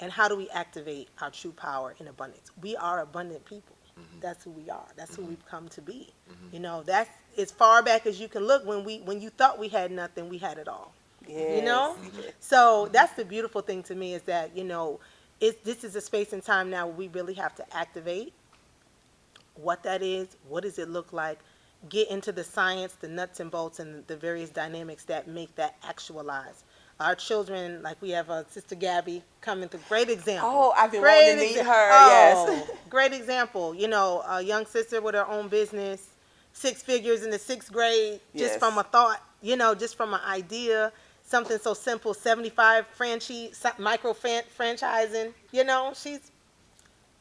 and how do we activate our true power in abundance? We are abundant people. That's who we are. That's who we've come to be. You know, that's as far back as you can look. When you thought we had nothing, we had it all. Yes. You know, so that's the beautiful thing to me is that this is a space and time now where we really have to activate what that is, what does it look like, get into the science, the nuts and bolts, and the various dynamics that make that actualize. Our children, like we have Sister Gabby coming through, great example. Oh, I've been Great wanting to meet exa- her. Oh, Yes. great example. You know, a young sister with her own business, 6 figures in the 6th grade, just Yes. from a thought, just from an idea, something so simple, 75 micro franchising.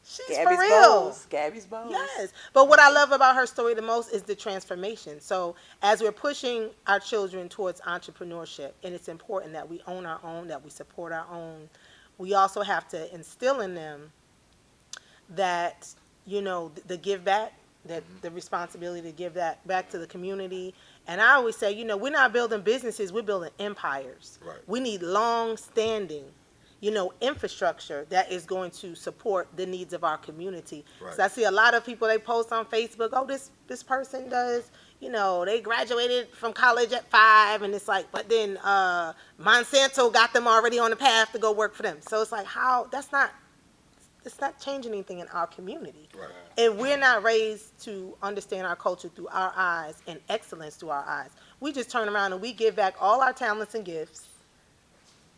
She's for Gabby's real. bows. Gabby's bows. Yes. But what I love about her story the most is the transformation. So as we're pushing our children towards entrepreneurship, and it's important that we own our own, that we support our own, we also have to instill in them that, the give back, that the responsibility to give that back to the community. And I always say, we're not building businesses, we're building empires. Right. We need long-standing infrastructure that is going to support the needs of our community. Right. So I see a lot of people, they post on Facebook, oh, this person does, they graduated from college at 5, and it's like, but then Monsanto got them already on the path to go work for them. So it's like, it's not changing anything in our community. Right. If we're not raised to understand our culture through our eyes and excellence through our eyes, we just turn around and we give back all our talents and gifts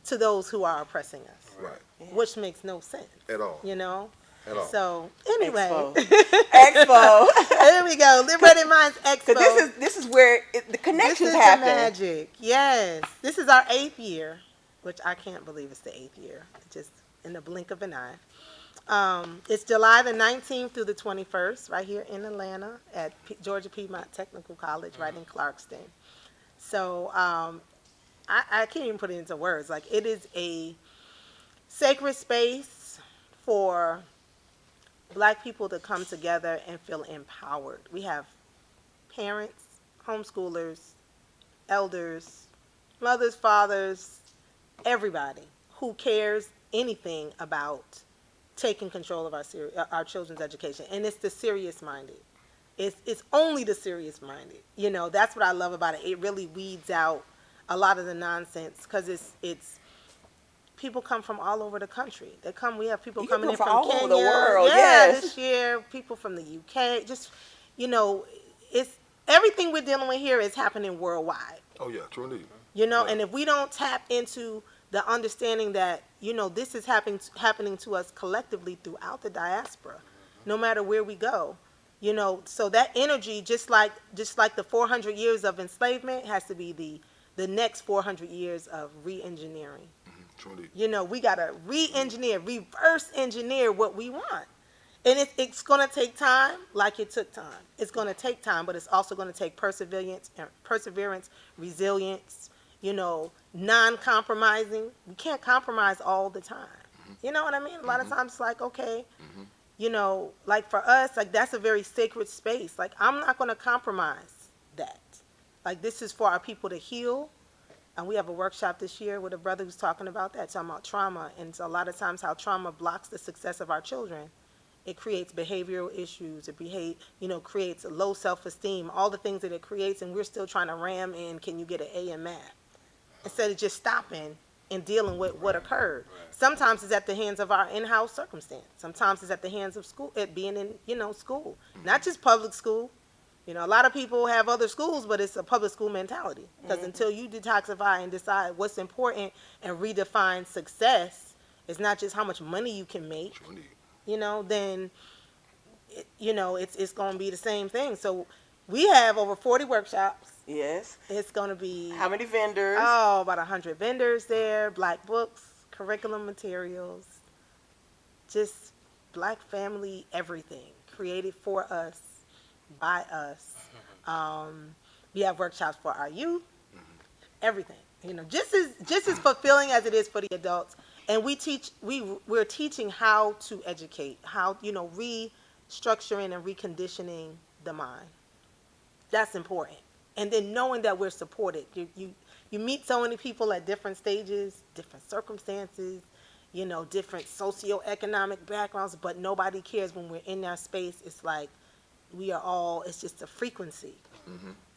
to those who are oppressing us, Right. which makes no sense. At all. At all. So anyway, Expo. there we go. Liberated Minds Expo. Because this is where the This connections is happen. the magic. Yes, this is our 8th year, which I can't believe it's the 8th year. Just in the blink of an eye. It's July the 19th through the 21st, right here in Atlanta at Georgia Piedmont Technical College, right in Clarkston. So I can't even put it into words. Like, it is a sacred space for Black people to come together and feel empowered. We have parents, homeschoolers, elders, mothers, fathers, everybody who cares anything about taking control of our children's education. And it's the serious-minded. It's only the serious-minded. That's what I love about it. It really weeds out a lot of the nonsense, because it's people come from all over the country. We have people coming in from all Kenya, over the world. yeah, Yes. this year, people from the UK. Just, it's everything we're dealing with here is happening worldwide. Oh, yeah, true indeed. And if we don't tap into the understanding that, this is happening to us collectively throughout the diaspora, no matter where we go. So that energy, just like the 400 years of enslavement, has to be the next 400 years of re-engineering. True indeed. We got to re-engineer, reverse engineer what we want. And it's going to take time, like it took time. It's going to take time, but it's also going to take perseverance, resilience, non-compromising. We can't compromise all the time. You know what I mean? A lot of times it's like, okay, like for us, like that's a very sacred space. Like, I'm not going to compromise that. Like, this is for our people to heal. And we have a workshop this year with a brother who's talking about that, talking about trauma. And so a lot of times how trauma blocks the success of our children. It creates behavioral issues. It creates a low self-esteem, all the things that it creates, and we're still trying to ram in, can you get an A in math? Instead of just stopping and dealing with what occurred. Sometimes it's at the hands of our in-house circumstance. Sometimes it's at the hands of school, it being in, school. Not just public school. A lot of people have other schools, but it's a public school mentality. Because until you detoxify and decide what's important and redefine success, it's not just how much money you can make. True indeed. Then, it's going to be the same thing. So we have over 40 workshops. Yes. It's going to be... How many vendors? Oh, about 100 vendors there, Black books, curriculum materials, just Black family everything, created for us, by us. We have workshops for our youth, everything. Just as fulfilling as it is for the adults. And we're teaching how to educate, how, structuring and reconditioning the mind. That's important. And then knowing that we're supported. You meet so many people at different stages, different circumstances, different socioeconomic backgrounds, but nobody cares when we're in that space. It's like it's just a frequency.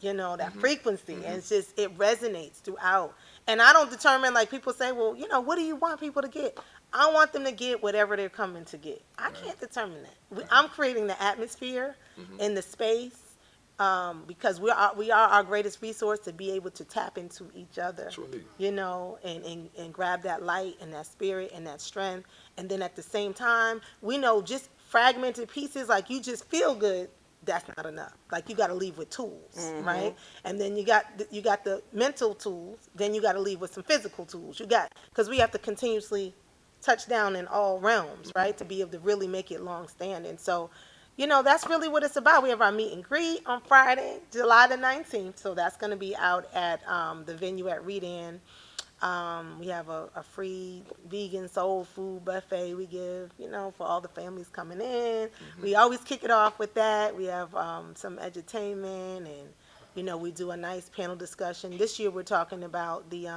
That frequency. And it's just, it resonates throughout. And I don't determine, like people say, well, what do you want people to get? I want them to get whatever they're coming to get. I can't determine that. I'm creating the atmosphere in the space. Because we are our greatest resource to be able to tap into each other, and grab that light and that spirit and that strength. And then at the same time, we know just fragmented pieces, like you just feel good, that's not enough. Like you got to leave with tools, right? And then you got the mental tools. Then you got to leave with some physical tools. Because we have to continuously touch down in all realms, right, to be able to really make it long standing. So, that's really what it's about. We have our meet and greet on Friday, July the 19th. So that's going to be out at the venue at Redan. We have a free vegan soul food buffet we give, for all the families coming in. We always kick it off with that. We have some edutainment and, we do a nice panel discussion. This year we're talking about the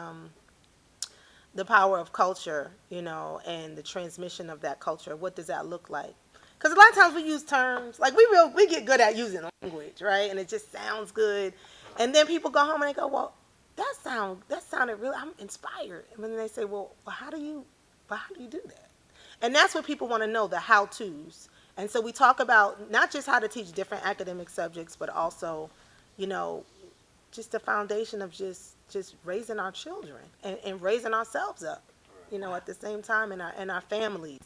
power of culture, and the transmission of that culture. What does that look like? Because a lot of times we use terms, like we get good at using language, right? And it just sounds good. And then people go home and they go, well, that sounded really, I'm inspired. And then they say, well, how do you do that? And that's what people want to know, the how-tos. And so we talk about not just how to teach different academic subjects, but also, just the foundation of just raising our children and raising ourselves up, at the same time, and our families.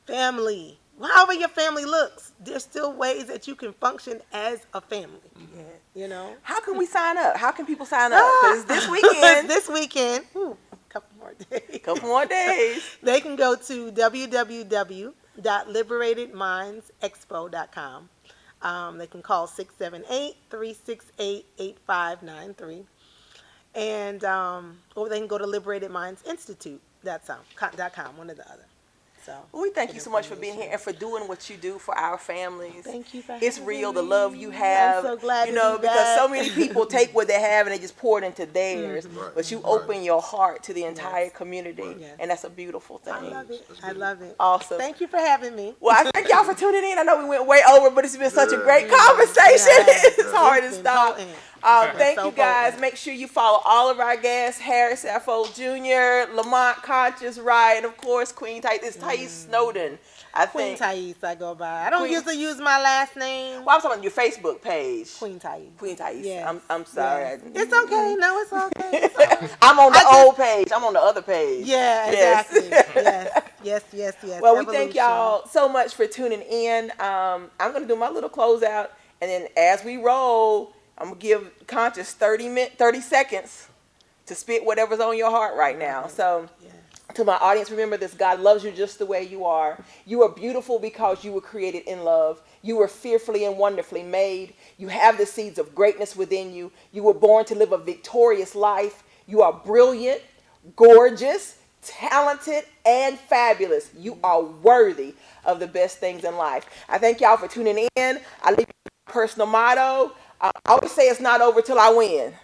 Family. However your family looks, there's still ways that you can function as a family. How can we sign up? How can people sign up? Because it's this weekend. This weekend. Ooh, couple more days. They can go to www.liberatedmindsexpo.com. They can call 678-368-8593. And or they can go to Liberated Minds Institute.com, one or the other. So, well, we thank you so much for being here and for doing what you do for our families. Thank you for It's having real, me. the love you have. I'm so glad to be because back. so many people take what they have and they just pour it into theirs. But you open your heart to the entire community, Yes. and that's a beautiful thing. I love it. Awesome. Thank you for having me. Well, I thank y'all for tuning in. I know we went way over, but it's been such a great conversation. Yes. It's hard to It's been stop. potent. Thank so you guys. potent. Make sure you follow all of our guests: Harris F.O. Jr., Lamont Conscious, Wright, and of course Queen Thais. It's Thais Snowden, I Queen think. Thais, I go by. I don't Queen- usually use my last name. Well, I'm talking about your Facebook page. Queen Thais. Queen Thais. Yes. I'm sorry. Yes. It's okay. No, it's okay. It's all right. I'm on the old page. I'm on the other page. Yeah, Yes. exactly. yes. Well, we Evolution. thank y'all so much for tuning in. I'm going to do my little closeout, and then as we roll, I'm going to give Conscious 30 seconds to spit whatever's on your heart right now. So to my audience, remember this: God loves you just the way you are. You are beautiful because you were created in love. You were fearfully and wonderfully made. You have the seeds of greatness within you. You were born to live a victorious life. You are brilliant, gorgeous, talented, and fabulous. You are worthy of the best things in life. I thank y'all for tuning in. I leave you my personal motto. I always say it's not over till I win.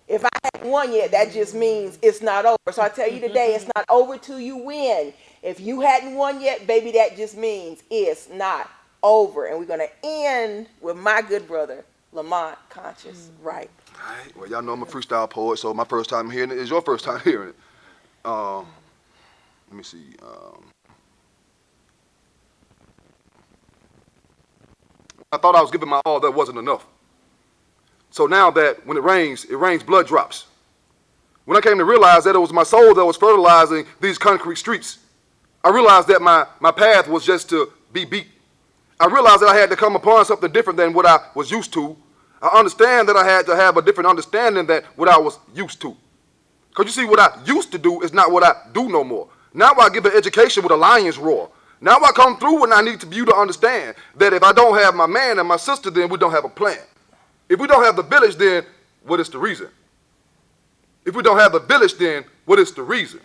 If I haven't won yet, that just means it's not over. So I tell you today, it's not over till you win. If you hadn't won yet, baby, that just means it's not over. And we're going to end with my good brother, Lamont Conscious. Right. All right. Well, y'all know I'm a freestyle poet, so my first time hearing it is your first time hearing it. Let me see. I thought I was giving my all, that wasn't enough. So now that when it rains, blood drops. When I came to realize that it was my soul that was fertilizing these concrete streets, I realized that my path was just to be beat. I realized that I had to come upon something different than what I was used to. I understand that I had to have a different understanding than what I was used to. Because you see, what I used to do is not what I do no more. Now I give an education with a lion's roar. Now I come through when I need you to understand that if I don't have my man and my sister, then we don't have a plan. If we don't have the village, then what is the reason? If we don't have the village, then what is the reason?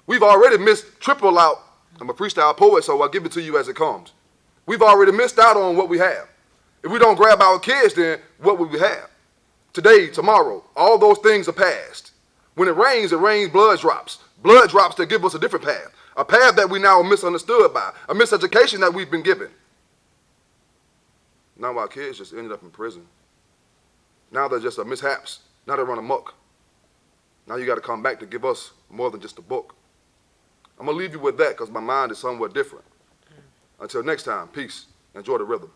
We've already missed triple out. I'm a freestyle poet, so I'll give it to you as it comes. We've already missed out on what we have. If we don't grab our kids, then what will we have? Today, tomorrow, all those things are past. When it rains, blood drops. Blood drops that give us a different path. A path that we now are misunderstood by. A miseducation that we've been given. Now our kids just ended up in prison. Now they're just mishaps. Now they run amok. Now you got to come back to give us more than just a book. I'm going to leave you with that because my mind is somewhat different. Until next time, peace. Enjoy the rhythm.